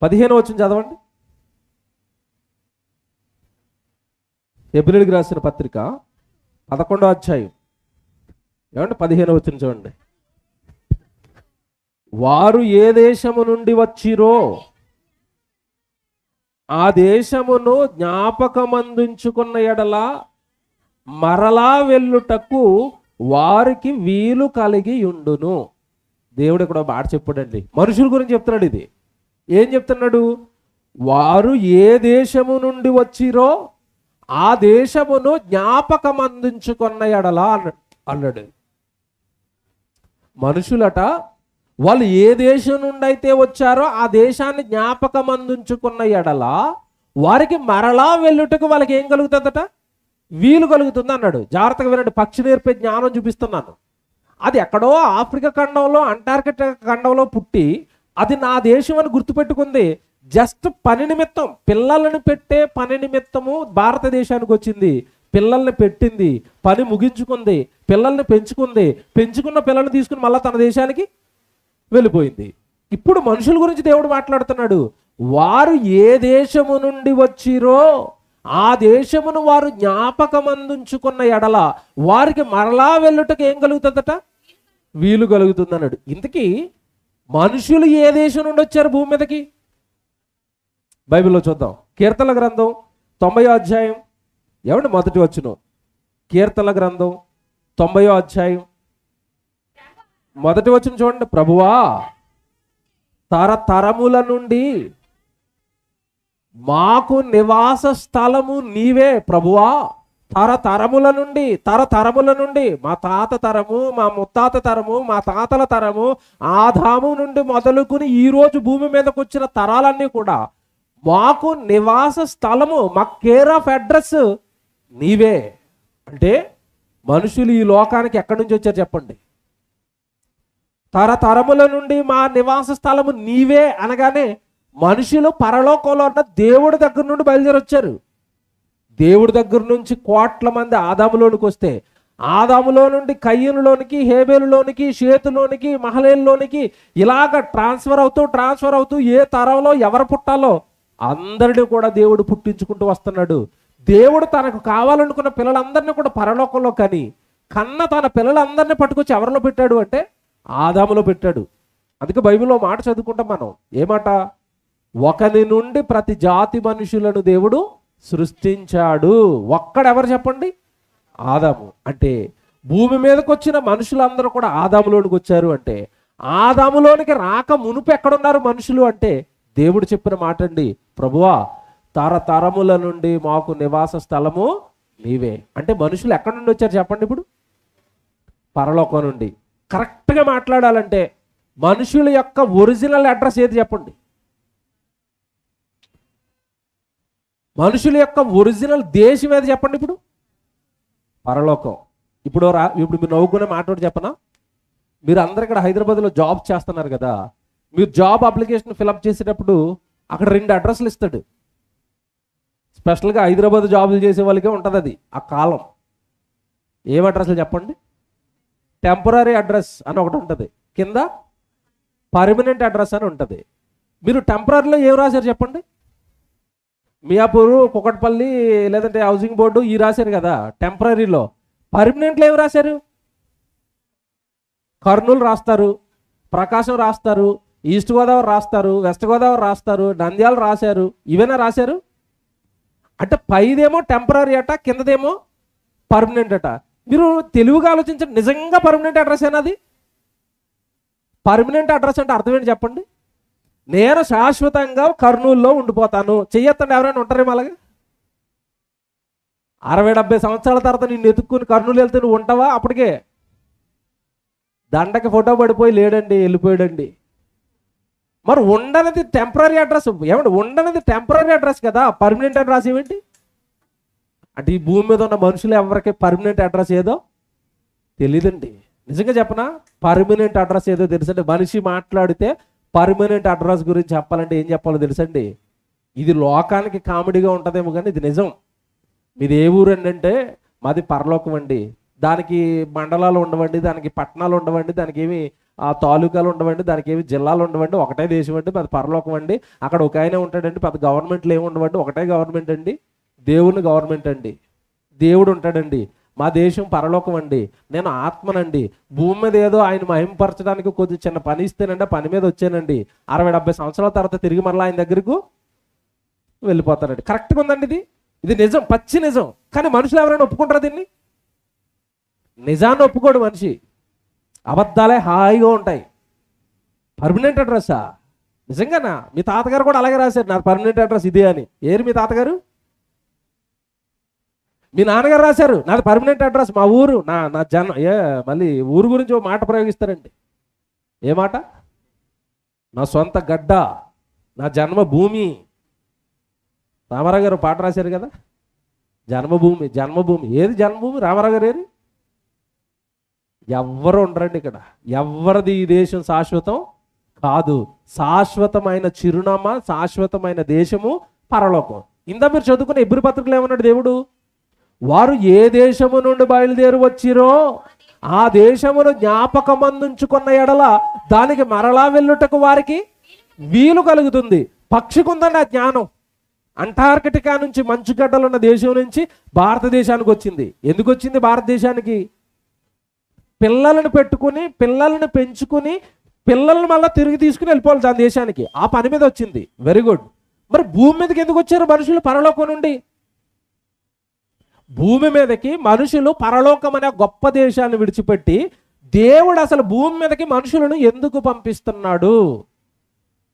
15వ వచనం చదవండి. హెబ్రీయులకు రాసిన పత్రిక 11వ అధ్యాయం ఏమంటే 15వ వచనం చూడండి. వారు ఏ దేశము నుండి వచ్చిరో ఆ దేశమును జ్ఞాపకమందుంచుకున్న ఎడల మరలా వెళ్ళుటకు వారికి వీలు కలిగి ఉండును. దేవుడు ఇక్కడ ఒక మాట చెప్పాడండి, మనుషుల గురించి చెప్తున్నాడు. ఇది ఏం చెప్తున్నాడు? వారు ఏ దేశము నుండి వచ్చిరో ఆ దేశమును జ్ఞాపకం అందించుకున్న ఎడలా అన్నాడు. మనుషులట వాళ్ళు ఏ దేశం నుండి అయితే వచ్చారో ఆ దేశాన్ని జ్ఞాపకం అందించుకున్న ఎడల వారికి మరలా వెళ్ళుటకు వాళ్ళకి ఏం కలుగుతుందట? వీలు కలుగుతుంది అన్నాడు. జాగ్రత్తగా వినండి, పక్షి నేర్పే జ్ఞానం చూపిస్తున్నాను. అది ఎక్కడో ఆఫ్రికా ఖండంలో, అంటార్కిటికా ఖండంలో పుట్టి అది నా దేశం అని గుర్తుపెట్టుకుంది. జస్ట్ పని నిమిత్తం, పిల్లలను పెట్టే పని నిమిత్తము భారతదేశానికి వచ్చింది. పిల్లల్ని పెట్టింది, పని ముగించుకుంది, పిల్లల్ని పెంచుకుంది, పెంచుకున్న పిల్లల్ని తీసుకుని మళ్ళీ తన దేశానికి వెళ్ళిపోయింది. ఇప్పుడు మనుషుల గురించి దేవుడు మాట్లాడుతున్నాడు. వారు ఏ దేశము నుండి వచ్చిరో ఆ దేశమును వారు జ్ఞాపకం అందించుకున్న ఎడల వారికి మరలా వెళ్ళుటకు ఏం కలుగుతుందట? వీలు కలుగుతుంది అన్నాడు. ఇంతకీ మనుషులు ఏ దేశం నుండి వచ్చారు భూమి మీదకి? బైబిల్లో చూద్దాం. కీర్తనల గ్రంథం 90వ అధ్యాయం, ఏమండి మొదటి వచనం. కీర్తనల గ్రంథం 90వ అధ్యాయం మొదటి వచనం చూడండి. ప్రభువా, తరతరముల నుండి మాకు నివాస స్థలము నీవే. ప్రభువా, తరతరముల నుండి మా తాత తరము, మా ముత్తాత తరము, మా తాతల తరము, ఆదాము నుండి మొదలుకుని ఈరోజు భూమి మీదకి వచ్చిన తరాలన్నీ కూడా మాకు నివాస స్థలము, మా కేర్ ఆఫ్ అడ్రస్ నీవే. అంటే మనుషులు ఈ లోకానికి ఎక్కడి నుంచి వచ్చారు చెప్పండి? తరతరముల నుండి మా నివాస స్థలము నీవే అనగానే మనుషులు పరలోకంలో ఉన్న దేవుడి దగ్గర నుండి బయలుదేరి వచ్చారు. దేవుడి దగ్గర నుంచి కోట్ల మంది ఆదాములోనికి వస్తే, ఆదాములో నుండి కయ్యనులోనికి, హేబేలులోనికి, షేతులోనికి, మహలేలులోనికి ఇలాగ ట్రాన్స్ఫర్ అవుతూ ఏ తరంలో ఎవరు పుట్టాలో అందరినీ కూడా దేవుడు పుట్టించుకుంటూ వస్తున్నాడు. దేవుడు తనకు కావాలనుకున్న పిల్లలందరినీ కూడా పరలోకంలో కన్న తన పిల్లలందరినీ పట్టుకొచ్చి ఎవరిలో పెట్టాడు అంటే ఆదాములో పెట్టాడు. అందుకే బైబిల్లో మాట చదువుకుంటాం మనం. ఏమాట? ఒకని నుండి ప్రతి జాతి మనుషులను దేవుడు సృష్టించాడు. ఒక్కడెవరు చెప్పండి? ఆదాము. అంటే భూమి మీదకి వచ్చిన మనుషులందరూ కూడా ఆదాములోనికి వచ్చారు. అంటే ఆదాములోనికి రాక మునుపు ఎక్కడున్నారు మనుషులు అంటే దేవుడు చెప్పిన మాట అండి. ప్రభువా, తరతరముల నుండి మాకు నివాస స్థలము నీవే. అంటే మనుషులు ఎక్కడి నుండి వచ్చారు చెప్పండి? ఇప్పుడు పరలోకం నుండి. కరెక్ట్గా మాట్లాడాలంటే మనుషుల యొక్క ఒరిజినల్ అడ్రస్ ఏది చెప్పండి? మనుషుల యొక్క ఒరిజినల్ దేశం ఏది చెప్పండి? ఇప్పుడు పరలోకం. ఇప్పుడు మీరు నవ్వుకునే మాట చెప్పనా? మీరు అందరు ఇక్కడ హైదరాబాద్లో జాబ్ చేస్తున్నారు కదా, మీరు జాబ్ అప్లికేషన్ ఫిలప్ చేసేటప్పుడు అక్కడ 2 అడ్రస్లు ఇస్తాడు. స్పెషల్గా హైదరాబాద్ జాబులు చేసే వాళ్ళకే ఉంటుంది అది ఆ కాలం. ఏం అడ్రస్లు చెప్పండి? టెంపరీ అడ్రస్ అని ఒకటి ఉంటుంది, కింద పర్మనెంట్ అడ్రస్ అని ఉంటుంది. మీరు టెంపరీలో ఏం రాశారు చెప్పండి? మియాపూరు, కుకట్పల్లి, లేదంటే హౌసింగ్ బోర్డు ఈ రాశారు కదా టెంపరీలో. పర్మనెంట్లో ఏం రాశారు? కర్నూలు రాస్తారు, ప్రకాశం రాస్తారు, ఈస్ట్ గోదావరి రాస్తారు, వెస్ట్ గోదావరి రాస్తారు, నంద్యాల రాశారు. ఇవేనా రాశారు? అంటే పైదేమో టెంపరీ అట, కిందదేమో పర్మనెంట్ అట. మీరు తెలివిగా ఆలోచించండి, నిజంగా పర్మనెంట్ అడ్రస్ ఏనాది? పర్మనెంట్ అడ్రస్ అంటే అర్థం ఏంటి చెప్పండి? నేను శాశ్వతంగా కర్నూలులో ఉండిపోతాను. చెయ్యొద్దండి, ఎవరైనా ఉంటారేమో అలాగే? 60-70 సంవత్సరాల తర్వాత నిన్ను ఎత్తుక్కుని కర్నూలు వెళ్తే నువ్వు ఉంటావా? అప్పటికే దండకి ఫోటో పడిపోయి లేడండి, వెళ్ళిపోయాడండి. మరి ఉండనిది టెంపరీ అడ్రస్. ఏమంటే ఉండనిది టెంపరీ అడ్రస్ కదా, పర్మనెంట్ అడ్రస్ ఏమిటి? అంటే ఈ భూమి మీద ఉన్న మనుషులు ఎవరికి పర్మనెంట్ అడ్రస్ ఏదో తెలియదండి. నిజంగా చెప్పనా? పర్మనెంట్ అడ్రస్ ఏదో తెలుసండి. మనిషి మాట్లాడితే పర్మనెంట్ అడ్రస్ గురించి చెప్పాలంటే ఏం చెప్పాలో తెలుసండి? ఇది లోకానికి కామెడీగా ఉంటుందేమో కానీ ఇది నిజం. మీది ఏ ఊరు అంటే మాది పరలోకం అండి. దానికి మండలాలు ఉండవండి, దానికి పట్టణాలు ఉండవండి, దానికి ఏమి తాలూకాలు ఉండవండి, దానికి ఏమి జిల్లాలు ఉండవండి, ఒకటే దేశం అండి, పెద్ద పరలోకం అండి. అక్కడ ఒక ఆయన ఉంటాడండి, పెద్ద గవర్నమెంట్లు ఏమి ఉండవండి, ఒకటే గవర్నమెంట్ అండి, దేవుని గవర్నమెంట్ అండి, దేవుడు ఉంటాడండి. మా దేశం పరలోకం అండి, నేను ఆత్మనండి. భూమి మీద ఏదో ఆయన మహింపరచడానికి కొద్ది చిన్న పని ఇస్తేనండి, పని మీద వచ్చానండి. 60-70 సంవత్సరాల తర్వాత తిరిగి మరలా ఆయన దగ్గరకు వెళ్ళిపోతారండి. కరెక్ట్గా ఉందండి ఇది. ఇది నిజం, పచ్చి నిజం. కానీ మనుషులు ఎవరైనా ఒప్పుకుంటారా దీన్ని? నిజాన్ని ఒప్పుకోడు మనిషి, అబద్ధాలే హాయిగా ఉంటాయి. పర్మనెంట్ అడ్రస్సా? నిజంగానా? మీ తాతగారు కూడా అలాగే రాశారు, నా పర్మనెంట్ అడ్రస్ ఇదే అని. ఏరు మీ తాతగారు? మీ నాన్నగారు రాశారు, నాది పర్మనెంట్ అడ్రస్ మా ఊరు, నా జన్మ. మళ్ళీ ఊరు గురించి ఒక మాట ప్రయోగిస్తారండి. ఏ మాట? నా సొంత గడ్డ, నా జన్మభూమి. రామారావు గారు పాట రాశారు కదా, జన్మభూమి. జన్మభూమి ఏది? జన్మభూమి రామారావు గారు ఏది? ఎవ్వరు ఉండరండి ఇక్కడ. ఎవరిది ఈ దేశం శాశ్వతం కాదు. శాశ్వతమైన చిరునామా, శాశ్వతమైన దేశము పరలోకం. ఇందా మీరు చదువుకున్న హెబ్రీ పత్రికలో ఏమన్నాడు దేవుడు? వారు ఏ దేశము నుండి బయలుదేరి వచ్చిరో ఆ దేశమును జ్ఞాపకమందుంచుకున్న ఎడల దానికి మరలా వెళ్ళుటకు వారికి వీలు కలుగుతుంది. పక్షికుందండి ఆ జ్ఞానం. అంటార్కిటికా నుంచి మంచుగడ్డలు ఉన్న దేశం నుంచి భారతదేశానికి వచ్చింది. ఎందుకు వచ్చింది భారతదేశానికి? పిల్లలను పెట్టుకుని, పిల్లలను పెంచుకుని, పిల్లలను మళ్ళీ తిరిగి తీసుకుని వెళ్ళిపోవాలి దాని దేశానికి. ఆ పని మీద వచ్చింది. Very good. మరి భూమి మీదకి ఎందుకు వచ్చారు మనుషులు పరలోకం నుండి? భూమి మీదకి మనుషులు పరలోకం అనే గొప్ప దేశాన్ని విడిచిపెట్టి దేవుడు అసలు భూమి మీదకి మనుషులను ఎందుకు పంపిస్తున్నాడు?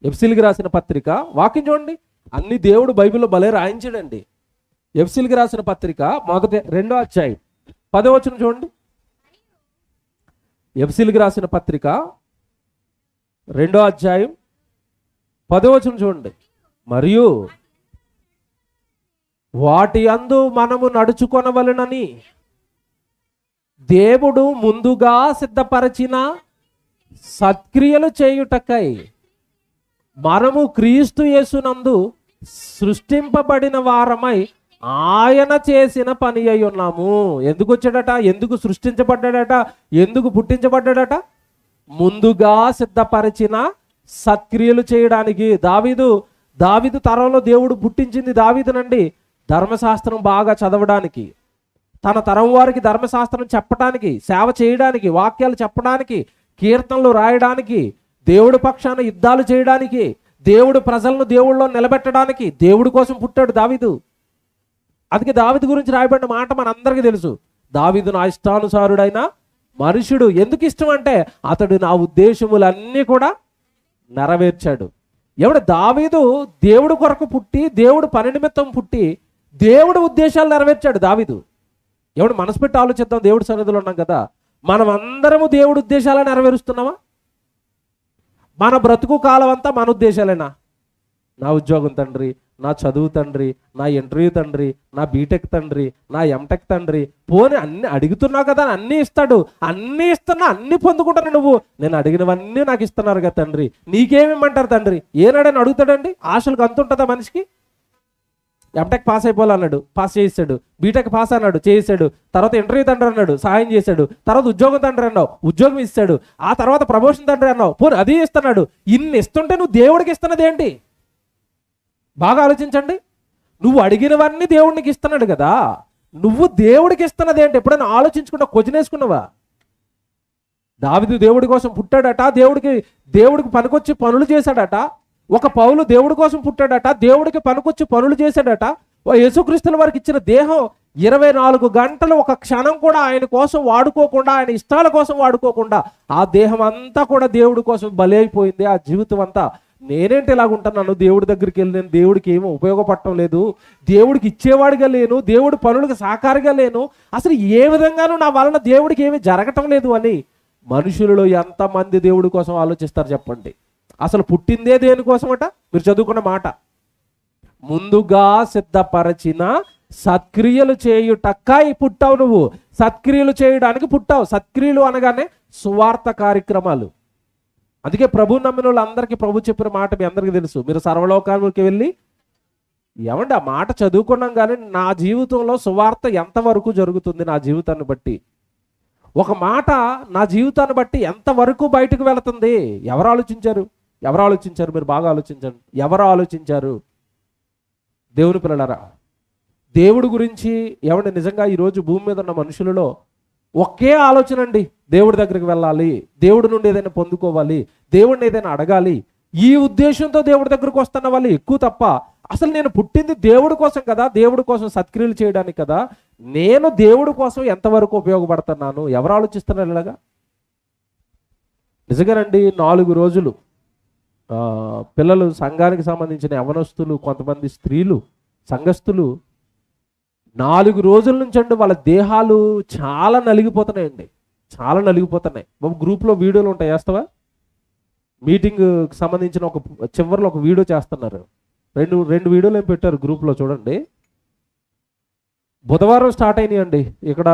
ఎఫ్సీలకు రాసిన పత్రిక వాక్యం చూడండి. అన్ని దేవుడు బైబిల్లో భలే రాయించాడండి. ఎఫ్సీలకు రాసిన పత్రిక 2వ అధ్యాయం 10వ వచనం చూడండి. ఎఫ్సీలకు రాసిన పత్రిక 2వ అధ్యాయం 10వ వచనం చూడండి. మరియు వాటి యందు మనము నడుచుకొనవలెనని దేవుడు ముందుగా సిద్ధపరచిన సత్క్రియలు చేయుటకై మనము క్రీస్తు యేసునందు సృష్టింపబడిన వారమై ఆయన చేసిన పని అయి ఉన్నాము. ఎందుకు వచ్చాడట? ఎందుకు సృష్టించబడ్డాడట? ఎందుకు పుట్టించబడ్డాడట? ముందుగా సిద్ధపరిచిన సత్క్రియలు చేయడానికి. దావీదు తరంలో దేవుడు పుట్టించింది దావీదునండి ధర్మశాస్త్రం బాగా చదవడానికి, తన తరం వారికి ధర్మశాస్త్రం చెప్పడానికి, సేవ చేయడానికి, వాక్యాలు చెప్పడానికి, కీర్తనలు రాయడానికి, దేవుడి పక్షాన యుద్ధాలు చేయడానికి, దేవుడు ప్రజలను దేవుళ్ళలో నిలబెట్టడానికి దేవుడి కోసం పుట్టాడు దావీదు. అందుకే దావీదు గురించి రాయబడిన మాట మనందరికీ తెలుసు. దావీదు నా ఇష్టానుసారుడైన మనుషుడు. ఎందుకు ఇష్టం అంటే అతడు నా ఉద్దేశములన్నీ కూడా నెరవేర్చాడు. దావీదు దేవుడి కొరకు పుట్టి, దేవుడు పని నిమిత్తం పుట్టి, దేవుడి ఉద్దేశాలు నెరవేర్చాడు దావీదు. మనసు పెట్టి ఆలోచిద్దాం. దేవుడి సన్నిధిలో ఉన్నాం కదా, మనం అందరము దేవుడి ఉద్దేశాలు నెరవేరుస్తున్నామా? మన బ్రతుకు కాలం అంతా మన ఉద్దేశాలేనా? నా ఉద్యోగం తండ్రి, నా చదువు తండ్రి, నా ఇంటర్వ్యూ తండ్రి, నా బీటెక్ తండ్రి, నా ఎంటెక్ తండ్రి. పోనీ అన్ని అడుగుతున్నావు కదా, అన్నీ ఇస్తాడు. అన్నీ ఇస్తున్నా, అన్నీ పొందుకుంటాను నువ్వు. నేను అడిగినవన్నీ నాకు ఇస్తున్నారు కదా తండ్రి, నీకేమిమ్మంటారు తండ్రి? ఏనాడని అడుగుతాడండి? ఆశలకు అంత ఉంటుందా మనిషికి? ఎంటెక్ పాస్ అయిపోవాలన్నాడు, పాస్ చేసాడు. బీటెక్ పాస్ అన్నాడు, చేసాడు. తర్వాత ఇంటర్వ్యూ తండ్రి అన్నాడు, సహాయం చేశాడు. తర్వాత ఉద్యోగం తండ్రి అన్నావు, ఉద్యోగం ఇస్తాడు. ఆ తర్వాత ప్రమోషన్ తండ్రి అన్నావు, పోనీ అది ఇస్తున్నాడు. ఇన్ని ఇస్తుంటే నువ్వు దేవుడికి ఇస్తున్నది ఏంటి? బాగా ఆలోచించండి. నువ్వు అడిగినవన్నీ దేవుడికి ఇస్తున్నాడు కదా, నువ్వు దేవుడికి ఇస్తున్నది ఏంటి? ఎప్పుడైనా ఆలోచించుకుంటా క్వశ్చన్ వేసుకున్నావా? దావీదు దేవుడి కోసం పుట్టాడట, దేవుడికి పనికొచ్చి పనులు చేశాడట. ఒక పౌలు దేవుడి కోసం పుట్టాడట, దేవుడికి పనికొచ్చి పనులు చేశాడట. యేసుక్రీస్తుల వారికి ఇచ్చిన దేహం 24 గంటలు ఒక క్షణం కూడా ఆయన కోసం వాడుకోకుండా, ఆయన ఇష్టాల కోసం వాడుకోకుండా ఆ దేహం అంతా కూడా దేవుడి కోసం బలి అయిపోయింది. ఆ జీవితం అంతా నేనేంటి ఇలాగుంటున్నాను? దేవుడి దగ్గరికి వెళ్ళి నేను దేవుడికి ఏమీ ఉపయోగపడటం లేదు, దేవుడికి ఇచ్చేవాడిగా లేను, దేవుడి పనులకు సహకారిగా లేను, అసలు ఏ విధంగానూ నా వలన దేవుడికి ఏమీ జరగటం లేదు అని మనుషులలో ఎంతమంది దేవుడి కోసం ఆలోచిస్తారు చెప్పండి? అసలు పుట్టిందే దేనికోసమట? మీరు చదువుకున్న మాట, ముందుగా సిద్ధపరచిన సత్క్రియలు చేయుటకై పుట్టావు. నువ్వు సత్క్రియలు చేయడానికి పుట్టావు. సత్క్రియలు అనగానే సువార్త కార్యక్రమాలు. అందుకే ప్రభు నమ్మిన వాళ్ళందరికీ ప్రభు చెప్పిన మాట మీ అందరికీ తెలుసు. మీరు సర్వలోకానికి వెళ్ళి ఆ మాట చదువుకున్నాం. కానీ నా జీవితంలో సువార్త ఎంతవరకు జరుగుతుంది? నా జీవితాన్ని బట్టి ఒక మాట నా జీవితాన్ని బట్టి ఎంతవరకు బయటకు వెళుతుంది? ఎవరు ఆలోచించారు? మీరు బాగా ఆలోచించండి. ఎవరు ఆలోచించారు? దేవుని పిల్లలారా, దేవుడి గురించి నిజంగా ఈరోజు భూమి మీద ఉన్న మనుషులలో ఒకే ఆలోచన అండి. దేవుడి దగ్గరికి వెళ్ళాలి, దేవుడి నుండి ఏదైనా పొందుకోవాలి, దేవుడిని ఏదైనా అడగాలి, ఈ ఉద్దేశంతో దేవుడి దగ్గరకు వస్తున్న వాళ్ళు ఎక్కువ తప్ప అసలు నేను పుట్టింది దేవుడి కోసం కదా, దేవుడి కోసం సత్క్రియలు చేయడానికి కదా, నేను దేవుడి కోసం ఎంతవరకు ఉపయోగపడుతున్నాను? ఎవరు ఆలోచిస్తున్నారు ఇలాగా? నిజంగానండి 4 రోజులు పిల్లలు, సంఘానికి సంబంధించిన యవనస్తులు, కొంతమంది స్త్రీలు, సంఘస్థులు 4 రోజుల నుంచి అండి వాళ్ళ దేహాలు చాలా నలిగిపోతున్నాయండి, చాలా నలిగిపోతున్నాయి. బాబు గ్రూప్లో వీడియోలు ఉంటాయి, వేస్తావా? మీటింగ్కి సంబంధించిన చివరిలో ఒక వీడియో చేస్తున్నారు. రెండు వీడియోలు ఏం పెట్టారు గ్రూప్లో, చూడండి. బుధవారం స్టార్ట్ అయినాయండి ఇక్కడ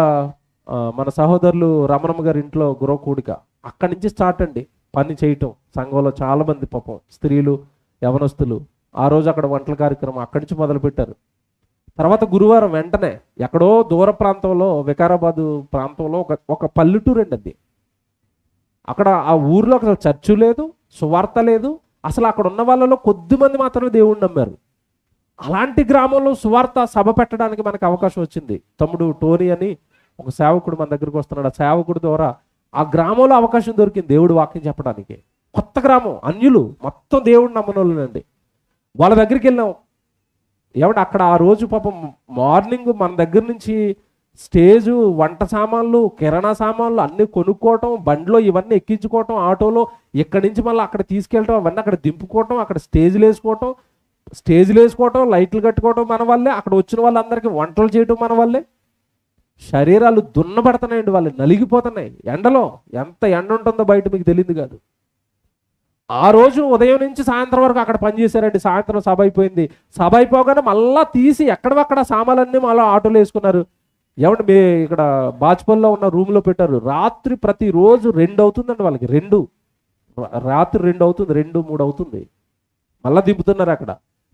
మన సహోదరులు రమణమ్మ గారి ఇంట్లో గృహ కూడిక. అక్కడి నుంచి స్టార్ట్ అండి పని చేయటం. సంఘంలో చాలామంది పాపం స్త్రీలు, యవనస్తులు ఆ రోజు అక్కడ వంటల కార్యక్రమం అక్కడి నుంచి మొదలుపెట్టారు. తర్వాత గురువారం వెంటనే ఎక్కడో దూర ప్రాంతంలో, వికారాబాదు ప్రాంతంలో ఒక పల్లెటూరు అండి అది. అక్కడ ఆ ఊర్లో అసలు చర్చు లేదు, సువార్త లేదు. అసలు అక్కడ ఉన్న వాళ్ళలో కొద్దిమంది మాత్రమే దేవుణ్ణి నమ్మారు. అలాంటి గ్రామంలో సువార్త సభ పెట్టడానికి మనకు అవకాశం వచ్చింది. తమ్ముడు టోనీ అని ఒక సేవకుడు మన దగ్గరికి వస్తున్నాడు. ఆ సేవకుడి ద్వారా ఆ గ్రామంలో అవకాశం దొరికింది దేవుడు వాక్యం చెప్పడానికి. కొత్త గ్రామం, అన్యులు, మొత్తం దేవుడు నమ్మనోళ్ళండి. వాళ్ళ దగ్గరికి వెళ్ళాం. ఏమంటే అక్కడ ఆ రోజు పాపం మార్నింగ్ మన దగ్గర నుంచి స్టేజు, వంట సామాన్లు, కిరాణా సామాన్లు అన్నీ కొనుక్కోవటం, బండిలో ఇవన్నీ ఎక్కించుకోవటం, ఆటోలో ఇక్కడి నుంచి మళ్ళీ అక్కడ తీసుకెళ్ళటం, అవన్నీ అక్కడ దింపుకోవటం, అక్కడ స్టేజ్లు వేసుకోవటం, లైట్లు కట్టుకోవటం మన వల్లే, అక్కడ వచ్చిన వాళ్ళందరికీ వంటలు చేయటం మన వల్లే. శరీరాలు దున్నబడుతున్నాయండి, వాళ్ళు నలిగిపోతున్నాయి ఎండలో. ఎంత ఎండ ఉంటుందో బయట మీకు తెలియదు కాదు. ఆ రోజు ఉదయం నుంచి సాయంత్రం వరకు అక్కడ పనిచేశారండి. సాయంత్రం సభ అయిపోయింది. సభ అయిపోగానే మళ్ళా తీసి ఎక్కడవక్కడ సామాన్లన్నీ మళ్ళీ ఆటోలో వేసుకున్నారు. ఏమంటే మీ ఇక్కడ బాచ్పల్లో ఉన్న రూమ్లో పెట్టారు. రాత్రి ప్రతిరోజు 2 అవుతుందండి వాళ్ళకి. రాత్రి 2 అవుతుంది, 2, 3 అవుతుంది. మళ్ళీ దింపుతున్నారు అక్కడ.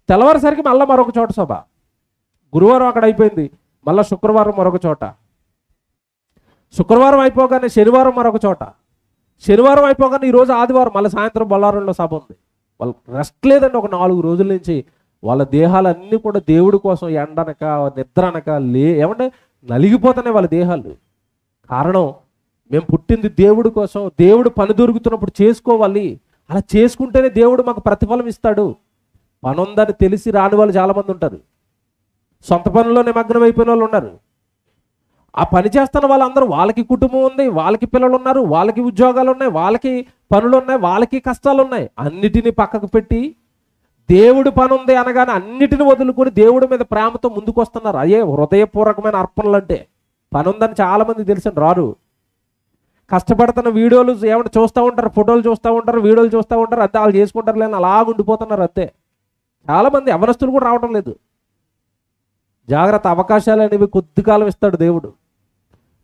తెల్లవారుసరికి మళ్ళీ మరొక చోట సభ. గురువారం అక్కడ అయిపోయింది. మళ్ళీ శుక్రవారం మరొక చోట. శుక్రవారం అయిపోగానే శనివారం మరొక చోట. శనివారం అయిపోగానే ఈరోజు ఆదివారం మళ్ళీ సాయంత్రం బొల్లారంలో సభ ఉంది. వాళ్ళు రెస్ట్ లేదండి. ఒక 4 రోజుల నుంచి వాళ్ళ దేహాలన్నీ కూడా దేవుడి కోసం ఎండనక నిద్రనక ఏమంటే నలిగిపోతున్నాయి వాళ్ళ దేహాలు. కారణం, మేము పుట్టింది దేవుడి కోసం. దేవుడు పని దొరుకుతున్నప్పుడు చేసుకోవాలి. అలా చేసుకుంటేనే దేవుడు మాకు ప్రతిఫలం ఇస్తాడు. పని ఉందని తెలిసి రాని వాళ్ళు చాలామంది ఉంటారు. సొంత పనుల్లో నిమగ్నం అయిపోయిన వాళ్ళు ఉన్నారు. ఆ పని చేస్తున్న వాళ్ళందరూ, వాళ్ళకి కుటుంబం ఉంది, వాళ్ళకి పిల్లలు ఉన్నారు, వాళ్ళకి ఉద్యోగాలు ఉన్నాయి, వాళ్ళకి పనులు ఉన్నాయి, వాళ్ళకి కష్టాలు ఉన్నాయి. అన్నిటినీ పక్కకు పెట్టి దేవుడు పని ఉంది అనగానే అన్నిటిని వదులుకొని దేవుడి మీద ప్రేమతో ముందుకు వస్తున్నారు. అయ్యే హృదయపూర్వకమైన అర్పణలు అంటే. పని ఉందని చాలామంది తెలిసిన రారు. కష్టపడుతున్న వీడియోలు ఏమంటే చూస్తూ ఉంటారు, ఫోటోలు చూస్తూ ఉంటారు, వీడియోలు చూస్తూ ఉంటారు, అంతే వాళ్ళు చేసుకుంటారు లేని అలాగ ఉండిపోతున్నారు అంతే. చాలామంది యవనస్తులు కూడా రావడం లేదు. జాగ్రత్త, అవకాశాలు అనేవి కొద్ది కాలం ఇస్తాడు దేవుడు.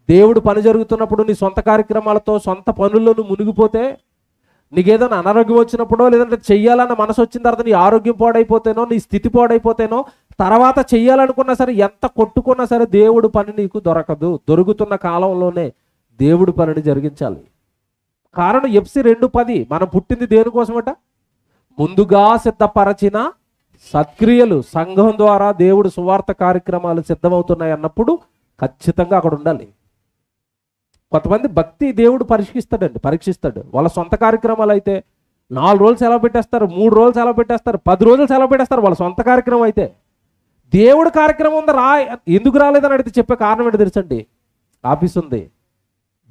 దేవుడు పని జరుగుతున్నప్పుడు నీ సొంత కార్యక్రమాలతో, సొంత పనుల్లో నువ్వు మునిగిపోతే, నీకేదైనా అనారోగ్యం వచ్చినప్పుడో, లేదంటే చెయ్యాలన్న మనసు వచ్చిన తర్వాత నీ ఆరోగ్యం పాడైపోతేనో, నీ స్థితి పాడైపోతేనో, తర్వాత చెయ్యాలనుకున్నా సరే, ఎంత కొట్టుకున్నా సరే దేవుడు పని నీకు దొరకదు. దొరుకుతున్న కాలంలోనే దేవుడు పనిని జరిగించాలి. కారణం ఎఫ్సి 2:10, మనం పుట్టింది దేనికోసమట? ముందుగా సిద్ధపరచిన సత్క్రియలు. సంఘం ద్వారా దేవుడు సువార్త కార్యక్రమాలు సిద్ధమవుతున్నాయి అన్నప్పుడు ఖచ్చితంగా అక్కడ ఉండాలి. కొంతమంది భక్తి దేవుడు పరీక్షిస్తాడు. వాళ్ళ సొంత కార్యక్రమాలు అయితే 4 రోజులు సెలవు పెట్టేస్తారు, 3 రోజులు సెలవు పెట్టేస్తారు, 10 రోజులు సెలవు పెట్టేస్తారు వాళ్ళ సొంత కార్యక్రమం అయితే. దేవుడు కార్యక్రమం ఉందా ఎందుకు రాలేదని అడిగితే చెప్పే కారణం ఏంటో తెలుసండి? ఆఫీస్ ఉంది,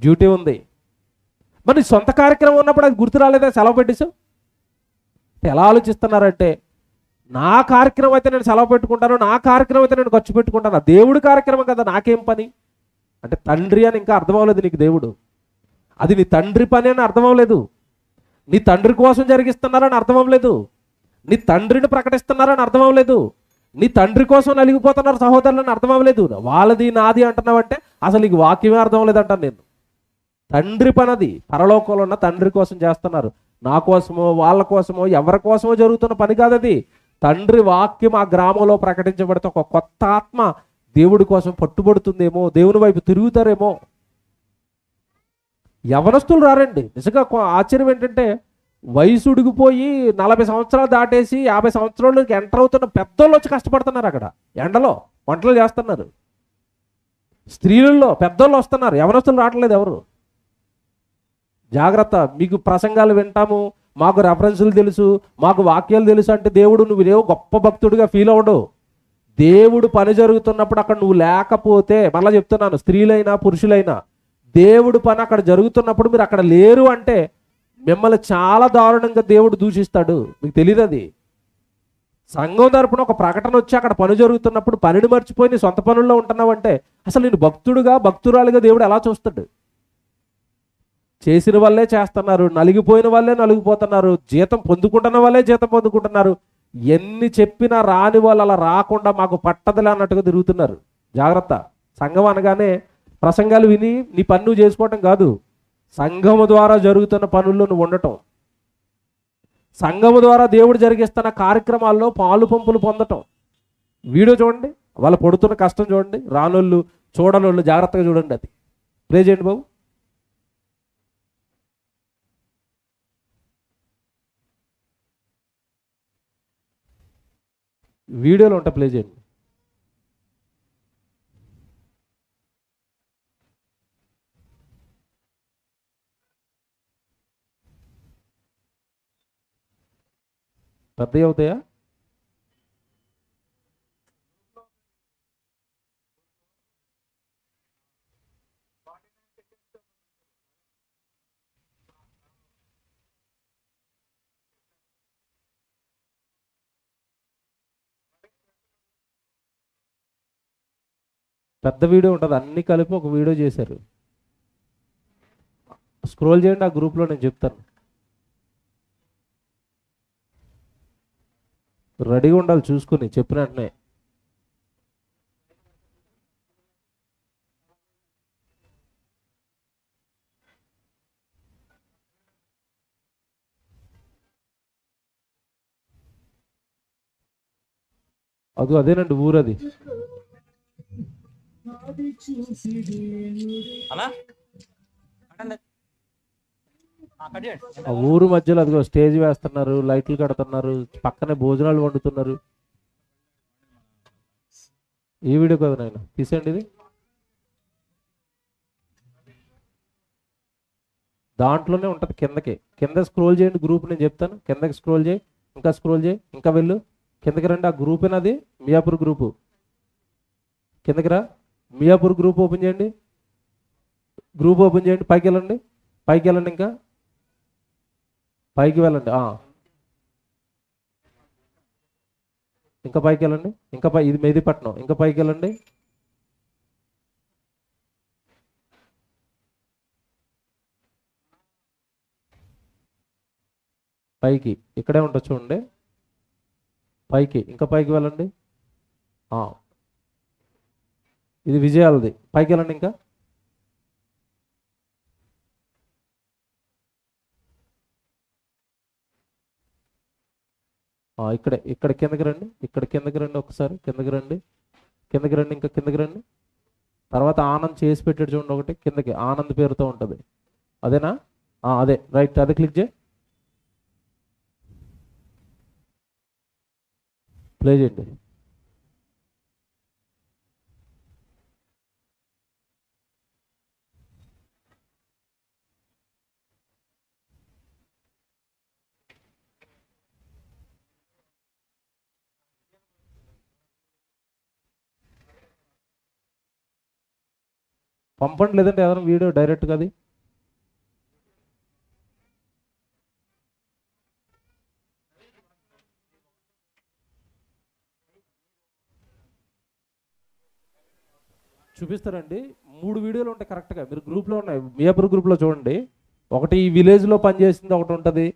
డ్యూటీ ఉంది. మరి సొంత కార్యక్రమం ఉన్నప్పుడు అది గుర్తు రాలేదా సెలవు పెట్టేసావు? ఎలా ఆలోచిస్తున్నారంటే, నా కార్యక్రమం అయితే నేను సెలవు పెట్టుకుంటాను, నా కార్యక్రమం అయితే నేను ఖర్చు పెట్టుకుంటాను, దేవుడి కార్యక్రమం కదా నాకేం పని అంటే, తండ్రి అని ఇంకా అర్థం అవ్వలేదు నీకు దేవుడు. అది నీ తండ్రి పని అని అర్థం అవ్వలేదు. నీ తండ్రి కోసం జరిగిస్తున్నారని అర్థం అవ్వలేదు. నీ తండ్రిని ప్రకటిస్తున్నారని అర్థం అవ్వలేదు. నీ తండ్రి కోసం నలిగిపోతున్నారు సహోదరులని అర్థం అవ్వలేదు. వాళ్ళది నాది అంటున్నావంటే అసలు నీకు వాక్యమే అర్థం అవ్వలేదంటాను నేను. తండ్రి పనది, పరలోకంలో ఉన్న తండ్రి కోసం చేస్తున్నారు. నా కోసమో, వాళ్ళ కోసమో, ఎవరి కోసమో జరుగుతున్న పని కాదది. తండ్రి వాక్యం ఆ గ్రామంలో ప్రకటించబడితే ఒక కొత్త ఆత్మ దేవుడి కోసం పట్టుబడుతుందేమో, దేవుని వైపు తిరుగుతారేమో. యవనస్తులు రారండి. నిజంగా ఆశ్చర్యం ఏంటంటే, వయసు ఉడిగిపోయి 40 సంవత్సరాలు దాటేసి 50 సంవత్సరాలకి ఎంటర్ అవుతున్న పెద్దోళ్ళు వచ్చి కష్టపడుతున్నారు. అక్కడ ఎండలో వంటలు చేస్తున్నారు. స్త్రీలలో పెద్దోళ్ళు వస్తున్నారు, యవనస్తులు రావట్లేదు ఎవరు. జాగ్రత్త. మీకు ప్రసంగాలు వింటాము, మాకు రెఫరెన్సులు తెలుసు, మాకు వాక్యాలు తెలుసు అంటే దేవుడు నువ్వేవో గొప్ప భక్తుడిగా ఫీల్ అవ్వడు. దేవుడు పని జరుగుతున్నప్పుడు అక్కడ నువ్వు లేకపోతే, మళ్ళీ చెప్తున్నాను, స్త్రీలైనా పురుషులైనా, దేవుడు పని అక్కడ జరుగుతున్నప్పుడు మీరు అక్కడ లేరు అంటే మిమ్మల్ని చాలా దారుణంగా దేవుడు దూషిస్తాడు. మీకు తెలియదు అది. సంఘం తరపున ఒక ప్రకటన వచ్చి అక్కడ పని జరుగుతున్నప్పుడు పనిని మర్చిపోయి నీ సొంత పనుల్లో ఉంటున్నావు అంటే అసలు నేను భక్తుడుగా భక్తురాలుగా దేవుడు ఎలా చూస్తాడు? చేసిన వాళ్ళే చేస్తున్నారు, నలిగిపోయిన వాళ్ళే నలిగిపోతున్నారు, జీతం పొందుకుంటున్న వాళ్ళే జీతం పొందుకుంటున్నారు. ఎన్ని చెప్పినా రాని వాళ్ళు అలా రాకుండా మాకు పట్టదులే అన్నట్టుగా తిరుగుతున్నారు. జాగ్రత్త. సంఘం అనగానే ప్రసంగాలు విని నీ పని నువ్వు చేసుకోవటం కాదు, సంఘము ద్వారా జరుగుతున్న పనుల్లో నువ్వు ఉండటం, సంఘము ద్వారా దేవుడు జరిగిస్తున్న కార్యక్రమాల్లో పాలు పంపులు పొందటం. వీడియో చూడండి, వాళ్ళు పడుతున్న కష్టం చూడండి, రానోళ్ళు చూడనోళ్ళు జాగ్రత్తగా చూడండి. అది ప్లే చేయండి బాబు. వీడియోలో ఉంటా, ప్లే చేయండి. పెద్దవి అవుతాయా? పెద్ద వీడియో ఉంటుంది, అన్ని కలిపి ఒక వీడియో చేశారు. స్క్రోల్ చేయండి, ఆ గ్రూప్లో నేను చెప్తాను. రెడీగా ఉండాలి చూసుకుని చెప్పిన వెంటనే. అదేనండి ఊరది. ఆ ఊరు మధ్యలో అదిగో స్టేజ్ వేస్తున్నారు, లైట్లు కడుతున్నారు, పక్కనే భోజనాలు వండుతున్నారు. ఈ వీడియో కదా నాయన, తీసేయండి ఇది. దాంట్లోనే ఉంటుంది కిందకి. కింద స్క్రోల్ చేయండి, గ్రూప్ నేను చెప్తాను. కిందకి స్క్రోల్ చేయి, ఇంకా స్క్రోల్ చేయి, ఇంకా వెళ్ళు, కిందకి రండి. ఆ గ్రూప్ ఏనది, మియాపూర్ గ్రూపు. కిందకి రా, మియాపూర్ గ్రూప్ ఓపెన్ చేయండి. గ్రూప్ ఓపెన్ చేయండి, పైకి వెళ్ళండి, పైకి వెళ్ళండి, ఇంకా పైకి వెళ్ళండి. ఇంకా పైకి వెళ్ళండి, ఇంకా ఇది మెహదీపట్నం, ఇంకా పైకి వెళ్ళండి. పైకి ఇక్కడే ఉంటుంది చూడండి, పైకి, ఇంకా పైకి వెళ్ళండి. ఇది విజయాలది, పైకి వెళ్ళండి ఇంకా. ఇక్కడ కిందకి రండి, ఇక్కడ కిందకి రండి, ఒకసారి కిందకి రండి, కిందకి రండి, ఇంకా కిందకి రండి. తర్వాత ఆనంద్ చేసి పెట్టాడు చూడండి ఒకటి కిందకి, ఆనంద్ పేరుతో ఉంటుంది. అదేనా? అదే, రైట్, అదే క్లిక్ చేయి, ప్లే చేయండి. పంపండి, లేదంటే ఏదైనా వీడియో డైరెక్ట్గా అది. చూపిస్తారండి. 3 వీడియోలు ఉంటాయి కరెక్ట్గా, మీరు గ్రూప్లో ఉన్నాయి, మియాపూర్ గ్రూప్లో చూడండి. ఒకటి ఈ విలేజ్లో పనిచేసింది ఒకటి ఉంటుంది,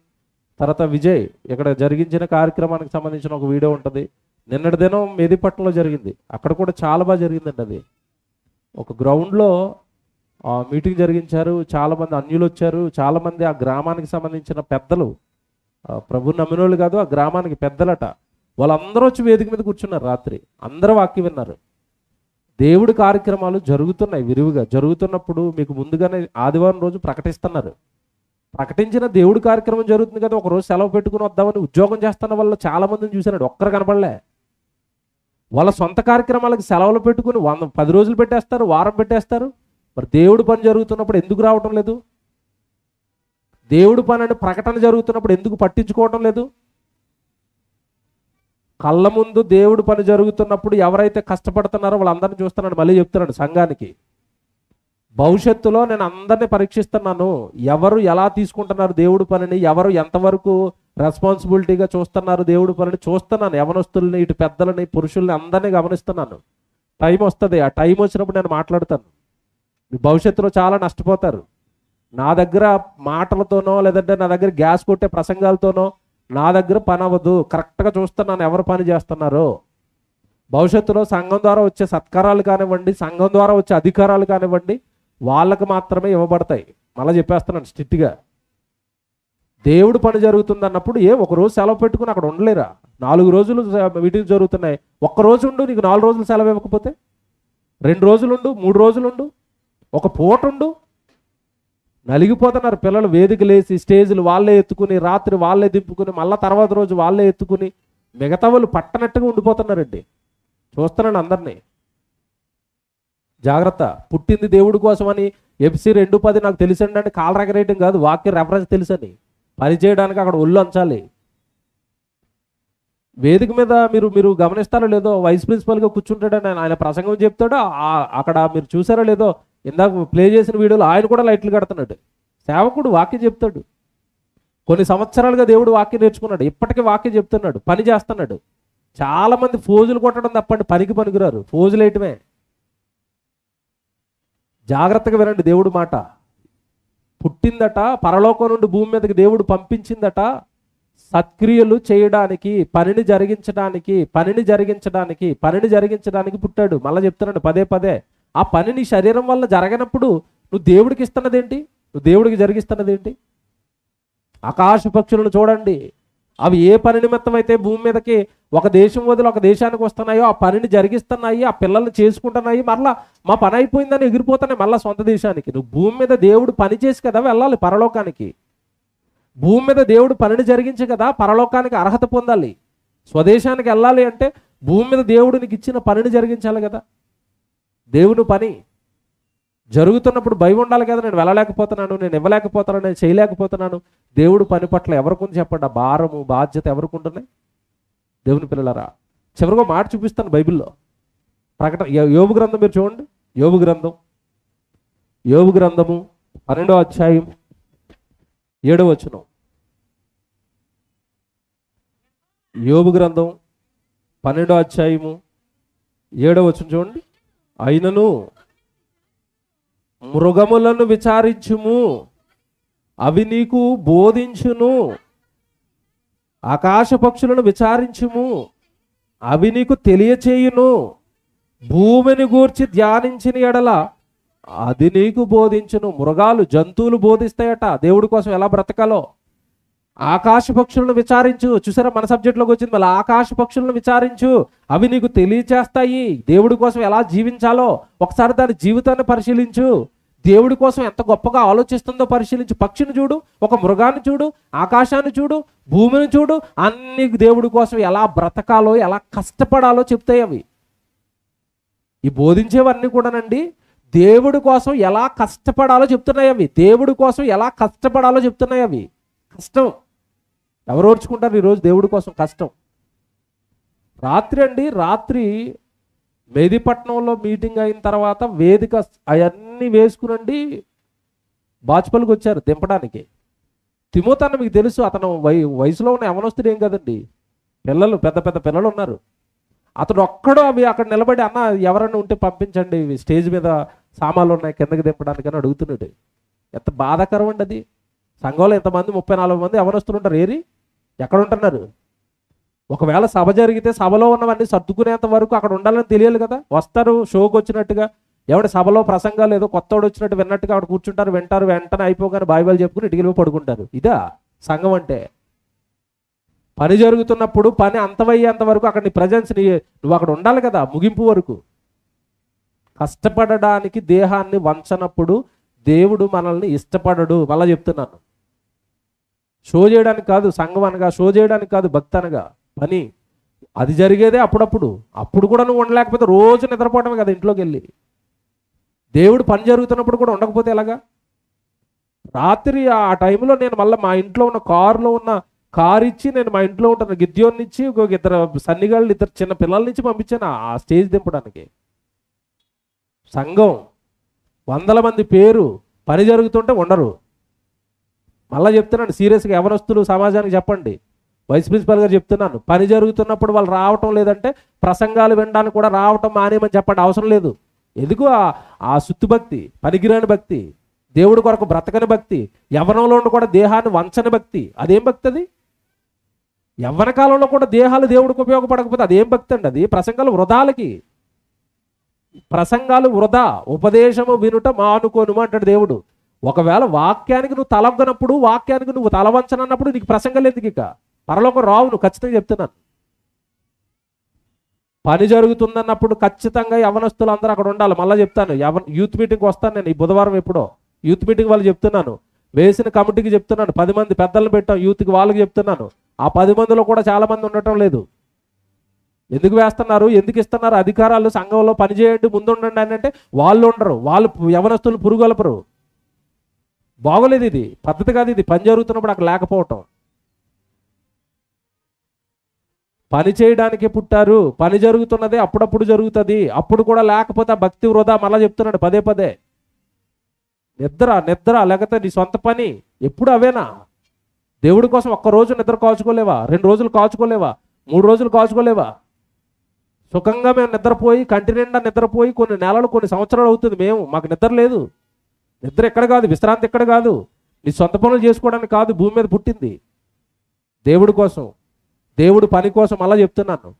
తర్వాత విజయ్ ఇక్కడ జరిగించిన కార్యక్రమానికి సంబంధించిన ఒక వీడియో ఉంటుంది. నిన్నటి దినం మెహదీపట్నంలో జరిగింది, అక్కడ కూడా చాలా బాగా జరిగిందండి. అది ఒక గ్రౌండ్లో మీటింగ్ జరిగించారు, చాలామంది అన్యులు వచ్చారు, చాలామంది ఆ గ్రామానికి సంబంధించిన పెద్దలు, ప్రభు నమ్మినోళ్ళు కాదు, ఆ గ్రామానికి పెద్దలట, వాళ్ళందరూ వచ్చి వేదిక మీద కూర్చున్నారు. రాత్రి అందరూ వాక్యం విన్నారు. దేవుడి కార్యక్రమాలు జరుగుతున్నాయి, విరివిగా జరుగుతున్నప్పుడు మీకు ముందుగానే ఆదివారం రోజు ప్రకటిస్తున్నారు. ప్రకటించిన దేవుడి కార్యక్రమం జరుగుతుంది కదా, ఒకరోజు సెలవు పెట్టుకుని వద్దామని ఉద్యోగం చేస్తున్న వాళ్ళు చాలా మందిని చూశాడు, ఒక్కరు కనపడలే. వాళ్ళ సొంత కార్యక్రమాలకు సెలవులు పెట్టుకుని 10 రోజులు పెట్టేస్తారు, వారం పెట్టేస్తారు. మరి దేవుడి పని జరుగుతున్నప్పుడు ఎందుకు రావటం లేదు? దేవుడి పని అంటే ప్రకటన జరుగుతున్నప్పుడు ఎందుకు పట్టించుకోవటం లేదు? కళ్ళ ముందు దేవుడు పని జరుగుతున్నప్పుడు ఎవరైతే కష్టపడుతున్నారో వాళ్ళందరినీ చూస్తున్నాడు. మళ్ళీ చెప్తున్నాడు సంఘానికి, భవిష్యత్తులో నేను అందరినీ పరీక్షిస్తున్నాను. ఎవరు ఎలా తీసుకుంటున్నారు దేవుడు పనిని, ఎవరు ఎంతవరకు రెస్పాన్సిబిలిటీగా చూస్తున్నారు దేవుడు పనిని చూస్తున్నాను. యవనస్తుల్ని, ఇటు పెద్దలని, పురుషుల్ని అందరినీ గమనిస్తున్నాను. టైం వస్తుంది, ఆ టైం వచ్చినప్పుడు నేను మాట్లాడతాను. మీ భవిష్యత్తులో చాలా నష్టపోతారు. నా దగ్గర మాటలతోనో లేదంటే నా దగ్గర గ్యాస్ కొట్టే ప్రసంగాలతోనో నా దగ్గర పని అవ్వదు. కరెక్ట్గా చూస్తున్నాను ఎవరు పని చేస్తున్నారో. భవిష్యత్తులో సంఘం ద్వారా వచ్చే సత్కారాలు కానివ్వండి, సంఘం ద్వారా వచ్చే అధికారాలు కానివ్వండి, వాళ్ళకు మాత్రమే ఇవ్వబడతాయి. మళ్ళీ చెప్పేస్తున్నాను స్ట్రిక్ట్గా. దేవుడు పని జరుగుతుంది అన్నప్పుడు ఒకరోజు సెలవు పెట్టుకుని అక్కడ ఉండలేరా? 4 రోజులు మీటింగ్ జరుగుతున్నాయి, ఒక్కరోజు ఉండు. నీకు 4 రోజులు సెలవు ఇవ్వకపోతే 2 రోజులు ఉండు, 3 రోజులు ఉండు, ఒక పూట ఉండు. నలిగిపోతున్నారు పిల్లలు. వేదిక లేసి స్టేజ్లు వాళ్ళే ఎత్తుకుని, రాత్రి వాళ్ళే దింపుకుని, మళ్ళీ తర్వాత రోజు వాళ్ళే ఎత్తుకుని, మిగతా వాళ్ళు పట్టనట్టుగా ఉండిపోతున్నారండి. చూస్తున్నాను అందరినీ. జాగ్రత్త. పుట్టింది దేవుడి కోసమని FC 2:10 నాకు తెలుసండి అంటే కాల్ రెగరేయటం కాదు, వాక్య రెఫరెన్స్ తెలుసని. పని చేయడానికి అక్కడ ఒళ్ళు అంచాలి. వేదిక మీద మీరు గమనిస్తారో లేదో, వైస్ ప్రిన్సిపల్గా కూర్చుంటాడని ఆయన ప్రసంగం చెప్తాడు. అక్కడ మీరు చూసారో లేదో, ఇందాక ప్లే చేసిన వీడియోలో ఆయన కూడా లైట్లు కడుతున్నాడు. సేవకుడు వాక్యం చెప్తాడు. కొన్ని సంవత్సరాలుగా దేవుడు వాక్యం నేర్చుకున్నాడు, ఇప్పటికీ వాక్యం చెప్తున్నాడు, పని చేస్తున్నాడు. చాలామంది ఫోజులు కొట్టడం తప్పండి, పనికి పనికిరారు. ఫోజులు వేయటమే. జాగ్రత్తగా వినండి దేవుడు మాట. పుట్టిందట, పరలోకం నుండి భూమి మీదకి దేవుడు పంపించిందట సత్క్రియలు చేయడానికి, పనిని జరిగించడానికి పుట్టాడు. మళ్ళీ చెప్తున్నాడు పదే పదే. ఆ పని నీ శరీరం వల్ల జరగనప్పుడు నువ్వు దేవుడికి ఇస్తున్నదేంటి? నువ్వు దేవుడికి జరిగిస్తున్నదేంటి? ఆకాశ పక్షులను చూడండి. అవి ఏ పని నిమిత్తం అయితే భూమి మీదకి ఒక దేశం వదిలి ఒక దేశానికి వస్తున్నాయో ఆ పనిని జరిగిస్తున్నాయి, ఆ పిల్లల్ని చేసుకుంటున్నాయి. మరలా మా పని అయిపోయిందని ఎగిరిపోతున్నాయి మళ్ళీ సొంత దేశానికి. నువ్వు భూమి మీద దేవుడు పని చేసి కదా వెళ్ళాలి పరలోకానికి. భూమి మీద దేవుడు పనిని జరిగించి కదా పరలోకానికి అర్హత పొందాలి. స్వదేశానికి వెళ్ళాలి అంటే భూమి మీద దేవుడు నీకు ఇచ్చిన పనిని జరిగించాలి కదా. దేవుని పని జరుగుతున్నప్పుడు భయం ఉండాలి కదా. నేను వెళ్ళలేకపోతున్నాను, నేను ఇవ్వలేకపోతున్నాను, నేను చేయలేకపోతున్నాను. దేవుడు పని పట్ల ఎవరికి చెప్పండి, ఆ భారము బాధ్యత ఎవరికి ఉంటున్నాయి? దేవుని పిల్లలారా, చివరిగా మాట చూపిస్తాను బైబిల్లో. ప్రకటన యోబు గ్రంథం మీరు చూడండి. యోబు గ్రంథము 12వ అధ్యాయం 7వ వచనం. యోబు గ్రంథం 12వ అధ్యాయము 7వ వచనం చూడండి. అయినను మృగములను విచారించుము, అవి నీకు బోధించును. ఆకాశ పక్షులను విచారించుము, అవి నీకు తెలియచేయును. భూమిని గూర్చి ధ్యానించిన ఎడల అది నీకు బోధించును. మృగాలు, జంతువులు బోధిస్తాయట దేవుడి కోసం ఎలా బ్రతకాలో. ఆకాశ పక్షులను విచారించు. చూసారా మన సబ్జెక్ట్లోకి వచ్చింది మళ్ళీ. ఆకాశ పక్షులను విచారించు, అవి నీకు తెలియచేస్తాయి దేవుడి కోసం ఎలా జీవించాలో. ఒకసారి దాని జీవితాన్ని పరిశీలించు. దేవుడి కోసం ఎంత గొప్పగా ఆలోచిస్తుందో పరిశీలించు. పక్షిని చూడు, ఒక మృగాన్ని చూడు, ఆకాశాన్ని చూడు, భూమిని చూడు. అన్ని దేవుడి కోసం ఎలా బ్రతకాలో, ఎలా కష్టపడాలో చెప్తాయి అవి. ఈ బోధించేవన్నీ కూడానండి దేవుడి కోసం ఎలా కష్టపడాలో చెప్తున్నాయి అవి. దేవుడి కోసం ఎలా కష్టపడాలో చెప్తున్నాయి అవి. కష్టం ఎవరు ఓర్చుకుంటారు ఈరోజు దేవుడి కోసం కష్టం? రాత్రి మెహదీపట్నంలో మీటింగ్ అయిన తర్వాత వేదిక అవన్నీ వేసుకునండి బాచుపల్లికి వచ్చారు దింపడానికి. తిమోతన్న మీకు తెలుసు, అతను వయసులో ఉన్న యవనస్తుడు ఏం కదండి, పిల్లలు పెద్ద పెద్ద పిల్లలు ఉన్నారు. అతడు ఒక్కడో అవి అక్కడ నిలబడి, అన్న ఎవరన్నా ఉంటే పంపించండి, స్టేజ్ మీద సామాన్లు ఉన్నాయి కిందకి దింపడానికి అని అడుగుతున్నాడు. ఎంత బాధాకరం అండి అది. సంఘంలో ఎంతమంది 34 మంది యవనస్తులు ఉంటారు, ఎక్కడ ఉంటున్నారు? ఒకవేళ సభ జరిగితే సభలో ఉన్నవన్నీ సర్దుకునేంత వరకు అక్కడ ఉండాలని తెలియాలి కదా. వస్తారు షోకి వచ్చినట్టుగా, ఎవడి సభలో ప్రసంగాలు ఏదో కొత్తవాడు వచ్చినట్టు విన్నట్టుగా అక్కడ కూర్చుంటారు, వింటారు, వెంటనే అయిపోగానే బాయిబాలు చెప్పుకుని ఇటుకెళ్ళి పడుకుంటారు. ఇదా సంఘం అంటే? పని జరుగుతున్నప్పుడు పని అంతమయ్యేంత వరకు అక్కడ నీ ప్రజెన్స్, నువ్వు అక్కడ ఉండాలి కదా ముగింపు వరకు. కష్టపడడానికి దేహాన్ని వంచనప్పుడు దేవుడు మనల్ని ఇష్టపడడు. మళ్ళా చెప్తున్నాను, షో చేయడానికి కాదు సంఘం అనగా, షో చేయడానికి కాదు భక్తి అనగా. పని అది జరిగేదే అప్పుడు కూడా నువ్వు ఉండలేకపోతే రోజు నిద్రపోవటమే కదా ఇంట్లోకి వెళ్ళి. దేవుడు పని జరుగుతున్నప్పుడు కూడా ఉండకపోతే ఎలాగా? రాత్రి ఆ టైంలో నేను మళ్ళీ మా ఇంట్లో ఉన్న కారులో ఉన్న కారు ఇచ్చి నేను మా ఇంట్లో ఉంటాను గిద్యోన్ని ఇచ్చి ఒక ఇద్దరు సన్నిగాళ్ళు ఇద్దరు చిన్న పిల్లల నుంచి పంపించాను ఆ స్టేజ్ దింపడానికి. సంఘం 100 మంది పేరు పని జరుగుతుంటే ఉండరు. మళ్ళీ చెప్తున్నాను సీరియస్గా, యవనస్తులు సమాజానికి చెప్పండి. వైస్ ప్రిన్సిపల్ గారు చెప్తున్నాను, పని జరుగుతున్నప్పుడు వాళ్ళు రావటం లేదంటే ప్రసంగాలు వినడానికి కూడా రావటం మానేమని చెప్పండి. అవసరం లేదు. ఎందుకు ఆ సుత్తు భక్తి, పనికిరాని భక్తి, దేవుడి కొరకు బ్రతకని భక్తి, యవ్వనంలో కూడా దేహాన్ని వంచని భక్తి. అదేం భక్తి అది? యవ్వన కాలంలో కూడా దేహాలు దేవుడికి ఉపయోగపడకపోతే అదేం భక్తి అండి? అది ప్రసంగాలు వృధాలకి. ప్రసంగాలు వృధా, ఉపదేశము వినుట మానుకోనుము అంటాడు దేవుడు. ఒకవేళ వాక్యానికి నువ్వు తలవనప్పుడు, వాక్యానికి నువ్వు తలవంచనన్నప్పుడు నీకు ప్రసంగాలు ఎందుకు? ఇక పరలోకం రావు. నువ్వు ఖచ్చితంగా చెప్తున్నాను. పని జరుగుతుందన్నప్పుడు ఖచ్చితంగా యవనస్తులు అందరూ అక్కడ ఉండాలి. మళ్ళీ చెప్తాను, యూత్ మీటింగ్కి వస్తాను నేను ఈ బుధవారం. ఎప్పుడో యూత్ మీటింగ్ వాళ్ళు చెప్తున్నాను, వేసిన కమిటీకి చెప్తున్నాను, 10 మంది పెద్దలను పెట్టాం యూత్కి, వాళ్ళకి చెప్తున్నాను. ఆ 10 మందిలో కూడా చాలా మంది ఉండటం లేదు. ఎందుకు వేస్తున్నారు, ఎందుకు ఇస్తున్నారు అధికారాలు? సంఘంలో పనిచేయండి, ముందుండండి అని అంటే వాళ్ళు ఉండరు. వాళ్ళు యవనస్తులు పురుగొలపరు. బాగోలేదు. ఇది పద్ధతి కాదు. ఇది పని జరుగుతున్నప్పుడు అక్కడ లేకపోవటం. పని చేయడానికి పుట్టారు, పని జరుగుతున్నదే అప్పుడప్పుడు జరుగుతుంది. అప్పుడు కూడా లేకపోతే ఆ భక్తి వృధా. మళ్ళీ చెప్తున్నాడు పదే పదే. నిద్ర లేకపోతే నీ సొంత పని ఎప్పుడు అవేనా? దేవుడి కోసం ఒక్కరోజు నిద్ర కాచుకోలేవా? 2 రోజులు కాచుకోలేవా? 3 రోజులు కాచుకోలేవా? సుఖంగా మేము నిద్రపోయి, కంటి నిండా నిద్రపోయి కొన్ని నెలలు, కొన్ని సంవత్సరాలు అవుతుంది. మాకు నిద్ర లేదు. నిద్ర ఎక్కడ కాదు, విశ్రాంతి ఎక్కడ కాదు. నీ సొంత పనులు చేసుకోవడానికి కాదు భూమి మీద పుట్టింది, దేవుడి కోసం, దేవుడు పని కోసం. అలా చెప్తున్నాను.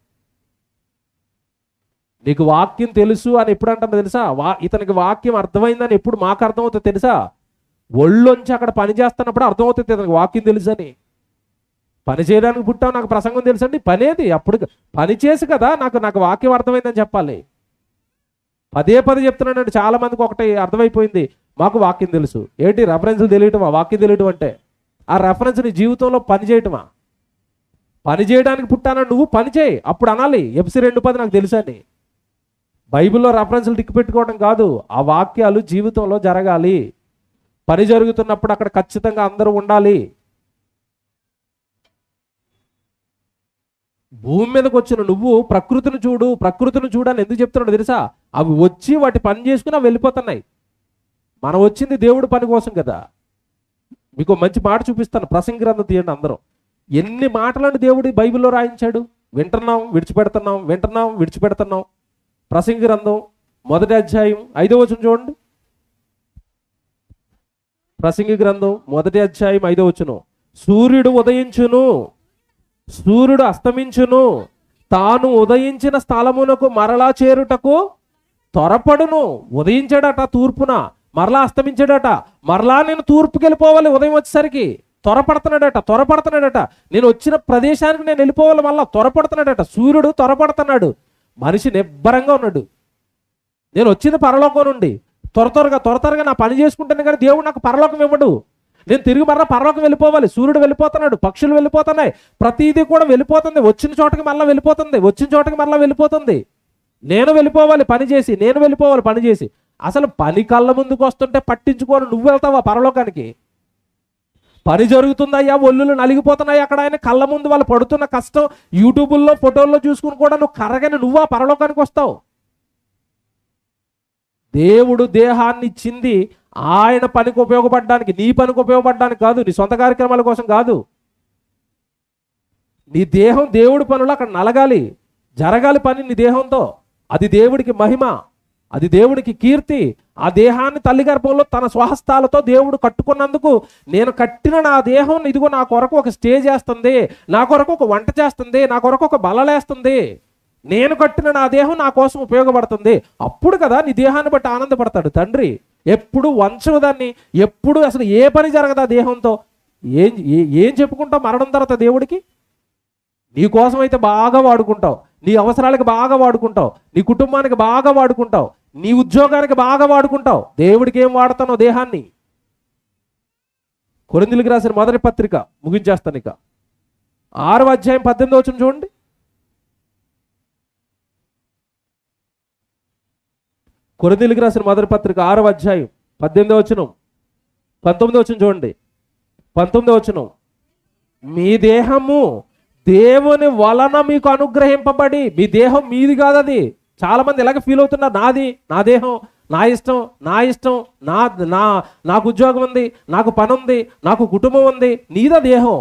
నీకు వాక్యం తెలుసు అని ఎప్పుడు అంటాను తెలుసా? ఇతనికి వాక్యం అర్థమైందని ఎప్పుడు మాకు అర్థమవుతుంది తెలుసా? ఒళ్ళొంచి అక్కడ పని చేస్తున్నప్పుడు అర్థమవుతుంది ఇతనికి వాక్యం తెలుసు అని. పని చేయడానికి పుట్టావు, నాకు ప్రసంగం తెలుసు అండి. పనేది అప్పుడు పని చేసి కదా నాకు వాక్యం అర్థమైందని చెప్పాలి. పదే చెప్తున్నానండి. చాలా మందికి ఒకటి అర్థమైపోయింది, మాకు వాక్యం తెలుసు. ఏంటి రెఫరెన్స్లు తెలియటమా వాక్యం తెలియటం అంటే? ఆ రెఫరెన్స్ నీ జీవితంలో పని చేయటమా? పని చేయడానికి పుట్టానని నువ్వు పని చేయి, అప్పుడు అనాలి ఎఫ్సి 2:10 నాకు తెలుసు అని. బైబిల్లో రెఫరెన్స్లు టిక్ పెట్టుకోవడం కాదు, ఆ వాక్యాలు జీవితంలో జరగాలి. పని జరుగుతున్నప్పుడు అక్కడ ఖచ్చితంగా అందరూ ఉండాలి. భూమి మీదకి వచ్చిన నువ్వు ప్రకృతిని చూడు అని ఎందుకు చెప్తున్నాడు తెలుసా? అవి వచ్చి వాటి పని చేసుకుని అవి వెళ్ళిపోతున్నాయి. మనం వచ్చింది దేవుడి పని కోసం కదా. మీకు మంచి మాట చూపిస్తాను, ప్రసంగి గ్రంథం తీయండి అందరూ. ఎన్ని మాటలను దేవుడి బైబిల్లో రాయించాడు. వింటున్నాం, విడిచిపెడుతున్నాం. ప్రసంగి గ్రంథం 1వ అధ్యాయం 5వ వచనం చూడండి. ప్రసంగి గ్రంథం 1వ అధ్యాయం 5వ వచనం. సూర్యుడు ఉదయించును, సూర్యుడు అస్తమించును, తాను ఉదయించిన స్థలమునకు మరలా చేరుటకు త్వరపడును. ఉదయించాడట తూర్పున, మరలా అస్తమించాడట. మరలా నేను తూర్పుకి వెళ్ళిపోవాలి ఉదయం వచ్చేసరికి. త్వరపడుతున్నాడట. నేను వచ్చిన ప్రదేశానికి నేను వెళ్ళిపోవాలి, మళ్ళా త్వరపడుతున్నాడట. సూర్యుడు త్వరపడుతున్నాడు, మనిషి నిబ్బరంగా ఉన్నాడు. నేను వచ్చింది పరలోకం నుండి, త్వరగా నా పని చేసుకుంటాను, కానీ దేవుడు నాకు పరలోకం ఇవ్వడు. నేను తిరిగి మరలా పరలోకం వెళ్ళిపోవాలి. సూర్యుడు వెళ్ళిపోతున్నాడు, పక్షులు వెళ్ళిపోతున్నాయి, ప్రతిదీ కూడా వెళ్ళిపోతుంది. వచ్చిన చోటకి మరలా వెళ్ళిపోతుంది. నేను వెళ్ళిపోవాలి పని చేసి. అసలు పని కళ్ళ ముందుకు వస్తుంటే పట్టించుకోని నువ్వు వెళ్తావా పరలోకానికి? పని జరుగుతుందయ్యా, ఒళ్ళులు నలిగిపోతున్నాయి అక్కడ, ఆయన కళ్ళ ముందు వాళ్ళు పడుతున్న కష్టం యూట్యూబుల్లో ఫోటోల్లో చూసుకుని కూడా నువ్వు కరగని నువ్వా పరలోకానికి వస్తావు? దేవుడు దేహాన్ని ఇచ్చింది ఆయన పనికి ఉపయోగపడడానికి, నీ పనికి ఉపయోగపడడానికి కాదు, నీ సొంత కార్యక్రమాల కోసం కాదు. నీ దేహం దేవుడి పనులు అక్కడ నలగాలి, జరగాలి పని నీ దేహంతో. అది దేవుడికి మహిమ, అది దేవుడికి కీర్తి. ఆ దేహాన్ని తల్లి గర్భంలో తన స్వహస్తాలతో దేవుడు కట్టుకున్నందుకు, నేను కట్టిన నా దేహం ఇదిగో నా కొరకు ఒక స్టేజ్ చేస్తుంది, నా కొరకు ఒక వంట చేస్తుంది, నా కొరకు ఒక బలలేస్తుంది. నేను కట్టిన నా దేహం నా కోసం ఉపయోగపడుతుంది. అప్పుడు కదా నీ దేహాన్ని బట్టి ఆనందపడతాడు తండ్రి. ఎప్పుడు వంచవు దాన్ని, ఎప్పుడు అసలు ఏ పని జరగదా దేహంతో. ఏం చెప్పుకుంటావు మరణం తర్వాత దేవుడికి? నీ కోసం అయితే బాగా వాడుకుంటావు, నీ అవసరాలకు బాగా వాడుకుంటావు, నీ కుటుంబానికి బాగా వాడుకుంటావు, నీ ఉద్యోగానికి బాగా వాడుకుంటావు. దేవుడికి ఏం వాడతానో దేహాన్ని. కొరింథీయులకు రాసిన మొదటి పత్రిక ముగించేస్తాను ఇక, 6వ అధ్యాయం 18వ వచనం చూడండి. కొరింథీయులకు రాసిన మొదటి పత్రిక 6వ అధ్యాయం 18వ వచనం, 19వ వచనం చూడండి. 19వ వచనం, మీ దేహము దేవుని వలన మీకు అనుగ్రహింపబడి, మీ దేహం మీది కాదు అది. చాలా మంది ఇలాగ ఫీల్ అవుతున్నారు, నాది, నా దేహం, నా ఇష్టం, నా ఇష్టం, నా నా నాకు ఉద్యోగం ఉంది, నాకు పని ఉంది, నాకు కుటుంబం ఉంది. నీదా దేహం?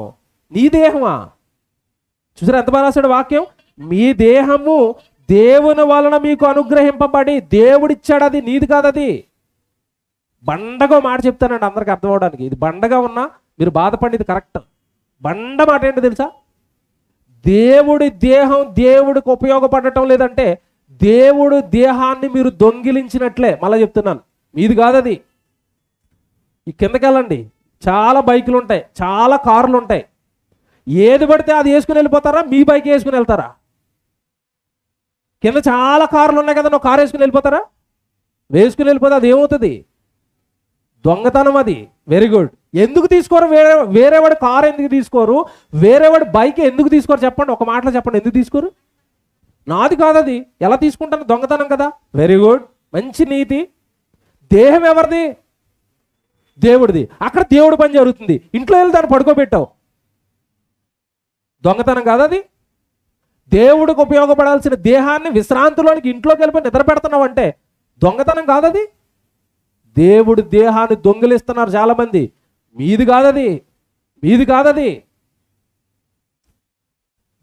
నీ దేహమా? చూసారా ఎంత బాగా రాశాడు వాక్యం? మీ దేహము దేవుని వలన మీకు అనుగ్రహింపబడి, దేవుడిచ్చాడు, అది నీది కాదు. అది బండగా మాట చెప్తానండి అందరికి అర్థం అవడానికి. ఇది బండగా ఉన్నా మీరు బాధపడేది కరెక్ట్. బండ మాట ఏంటో తెలుసా? దేవుడి దేహం దేవుడికి ఉపయోగపడటం లేదంటే దేవుడు దేహాన్ని మీరు దొంగిలించినట్లే. మళ్ళీ చెప్తున్నాను, మీది కాదు అది. ఈ కిందకి వెళ్ళండి, చాలా బైకులు ఉంటాయి, చాలా కార్లు ఉంటాయి. ఏది పడితే అది వేసుకుని వెళ్ళిపోతారా? మీ బైక్ వేసుకుని వెళ్తారా? కింద చాలా కార్లు ఉన్నాయి కదా, నువ్వు కారు వేసుకుని వెళ్ళిపోతారా? వేసుకుని వెళ్ళిపోతే అది ఏమవుతుంది? దొంగతనం అది. Very good. ఎందుకు తీసుకోరు? వేరేవాడు కారు ఎందుకు తీసుకోరు? వేరేవాడు బైక్ ఎందుకు తీసుకోరు? చెప్పండి, ఒక మాటలో చెప్పండి, ఎందుకు తీసుకోరు? నాది కాదు అది, ఎలా తీసుకుంటాను? దొంగతనం కదా. వెరీ గుడ్, మంచి నీతి. దేహం ఎవరిది? దేవుడిది. అక్కడ దేవుడి పని జరుగుతుంది, ఇంట్లో వెళ్ళి దాన్ని పడుకోబెట్టావు. దొంగతనం కాదు అది. దేవుడికి ఉపయోగపడాల్సిన దేహాన్ని విశ్రాంతిలోనికి ఇంట్లోకి వెళ్ళిపోయి నిద్ర పెడుతున్నావు అంటే దొంగతనం కాదది. దేవుడి దేహాన్ని దొంగిలిస్తున్నారు చాలామంది. మీది కాదది, మీది కాదది.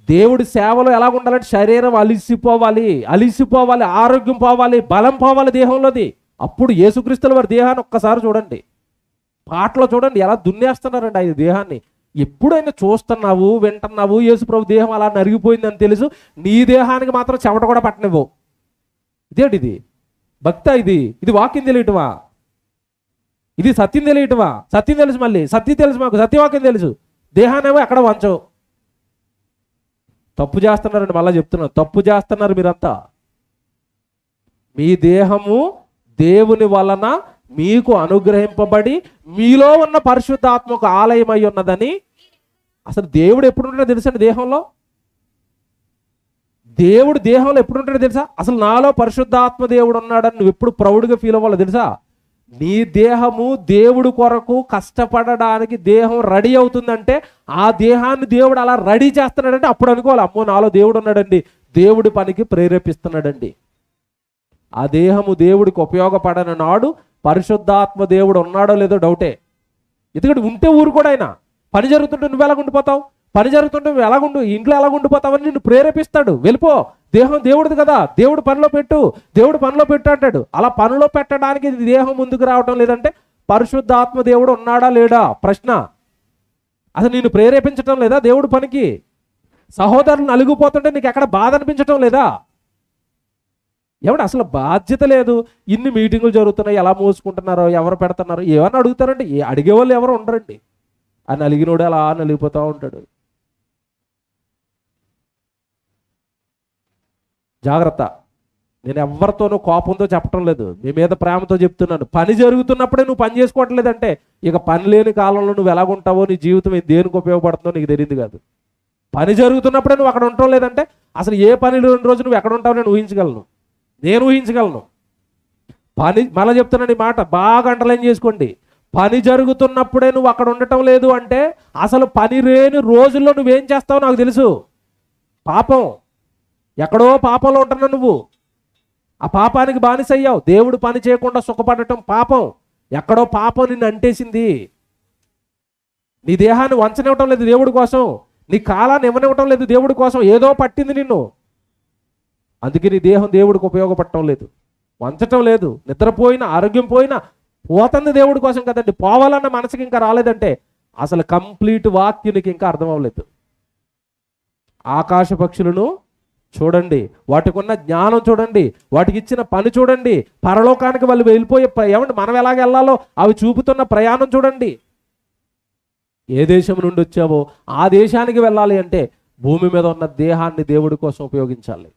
దేవుడి సేవలో ఎలా ఉండాలంటే శరీరం అలిసిపోవాలి, ఆరోగ్యం పోవాలి, బలం పోవాలి దేహంలోది. అప్పుడు యేసుక్రీస్తుల వారి దేహాన్ని ఒక్కసారి చూడండి, పాటలో చూడండి ఎలా దున్నేస్తున్నారండి ఆ దేహాన్ని. ఎప్పుడైనా చూస్తున్నావు, వింటున్నావు, యేసుప్రభు దేహం అలా నరిగిపోయిందని తెలుసు, నీ దేహానికి మాత్రం చెమట కూడా పట్టనివ్వవు. ఇదేంటి ఇది? భక్త ఇది? ఇది వాక్యం తెలియటమా? ఇది సత్యం తెలియటమా? సత్యం తెలుసు, మళ్ళీ సత్యం తెలుసు, మాకు సత్యవాక్యం తెలుసు, దేహాన్నేమో ఎక్కడ వంచవు. తప్పు చేస్తున్నారండి, మళ్ళీ చెప్తున్నాను, తప్పు చేస్తున్నారు మీరంతా. మీ దేహము దేవుని వలన మీకు అనుగ్రహింపబడి మీలో ఉన్న పరిశుద్ధాత్మకు ఆలయమై ఉన్నదని. అసలు దేవుడు ఎప్పుడు ఉంటాడో తెలుసండి దేహంలో? దేవుడు దేహంలో ఎప్పుడు ఉంటాడో తెలుసా? అసలు నాలో పరిశుద్ధాత్మ దేవుడు ఉన్నాడని నువ్వు ఎప్పుడు ప్రౌడ్గా ఫీల్ అవ్వాలో తెలుసా? నీ దేహము దేవుడు కొరకు కష్టపడడానికి దేహం రెడీ అవుతుందంటే ఆ దేహాన్ని దేవుడు అలా రెడీ చేస్తున్నాడంటే అప్పుడు అనుకోవాలి, అమ్మో నాలో దేవుడు ఉన్నాడండి, దేవుడి పనికి ప్రేరేపిస్తున్నాడండి. ఆ దేహము దేవుడికి ఉపయోగపడని నాడు పరిశుద్ధాత్మ దేవుడు ఉన్నాడో లేదో డౌటే. ఎందుకంటే ఉంటే ఊరు కూడా ఆయన పని జరుగుతుంటే నువ్వు ఎలాగుండిపోతావు? పని జరుగుతుంటే నువ్వు ఎలాగుండు, ఇంట్లో ఎలాగుండిపోతావని నిన్ను ప్రేరేపిస్తాడు. వెళ్ళిపో, దేహం దేవుడిది కదా, దేవుడు పనిలో పెట్టు, దేవుడు పనిలో పెట్టు అంటాడు. అలా పనిలో పెట్టడానికి దేహం ముందుకు రావటం లేదంటే పరిశుద్ధాత్మ దేవుడు ఉన్నాడా లేడా ప్రశ్న. అసలు నిన్ను ప్రేరేపించటం లేదా దేవుడు పనికి? సహోదరులు నలిగిపోతుంటే నీకు ఎక్కడ బాధ అనిపించటం లేదా? ఏమంటే అసలు బాధ్యత లేదు. ఇన్ని మీటింగులు జరుగుతున్నాయి, ఎలా మోసుకుంటున్నారో, ఎవరు పెడుతున్నారో ఏమన్నా అడుగుతారండి? అడిగేవాళ్ళు ఎవరు ఉండరండి. ఆ నలిగినోడు అలా నలిగిపోతూ ఉంటాడు. జాగ్రత్త. నేను ఎవరితోనూ కోపంతో చెప్పటం లేదు, మీ మీద ప్రేమతో చెప్తున్నాను. పని జరుగుతున్నప్పుడే నువ్వు పని చేసుకోవట్లేదంటే ఇక పని లేని కాలంలో నువ్వు ఎలాగుంటావో, నీ జీవితం దేనికి ఉపయోగపడుతుందో నీకు తెలియదు కాదు. పని జరుగుతున్నప్పుడే నువ్వు అక్కడ ఉండటం లేదంటే అసలు ఏ పని లేని రోజు నువ్వు ఎక్కడ ఉంటావో నేను ఊహించగలను. పని మళ్ళీ చెప్తున్నాను ఈ మాట బాగా అండర్లైన్ చేసుకోండి. పని జరుగుతున్నప్పుడే నువ్వు అక్కడ ఉండటం లేదు అంటే అసలు పని లేని రోజుల్లో నువ్వేం చేస్తావో నాకు తెలుసు. పాపం, ఎక్కడో పాపంలో ఉంటున్నావు నువ్వు, ఆ పాపానికి బానిసయ్యావు. దేవుడు పని చేయకుండా సుఖపడటం పాపం. ఎక్కడో పాపం నిన్ను అంటేసింది. నీ దేహాన్ని వంచనివ్వటం లేదు దేవుడి కోసం, నీ కాలాన్ని ఇవ్వనివ్వటం లేదు దేవుడి కోసం, ఏదో పట్టింది నిన్ను. అందుకే నీ దేహం దేవుడికి ఉపయోగపడటం లేదు, వంచటం లేదు. నిద్రపోయినా, ఆరోగ్యం పోయినా పోతుంది దేవుడి కోసం కదండి. పోవాలన్న మనసుకి ఇంకా రాలేదంటే అసలు కంప్లీట్ వాక్యునికి ఇంకా అర్థం అవ్వలేదు. ఆకాశ పక్షులను చూడండి, వాటికి ఉన్న జ్ఞానం చూడండి, వాటికి ఇచ్చిన పని చూడండి, పరలోకానికి వాళ్ళు వెళ్ళిపోయే ఏమంటే మనం ఎలాగ వెళ్ళాలో అవి చూపుతున్న ప్రయాణం చూడండి. ఏ దేశం నుండి వచ్చావో ఆ దేశానికి వెళ్ళాలి అంటే భూమి మీద ఉన్న దేహాన్ని దేవుడి కోసం ఉపయోగించాలి.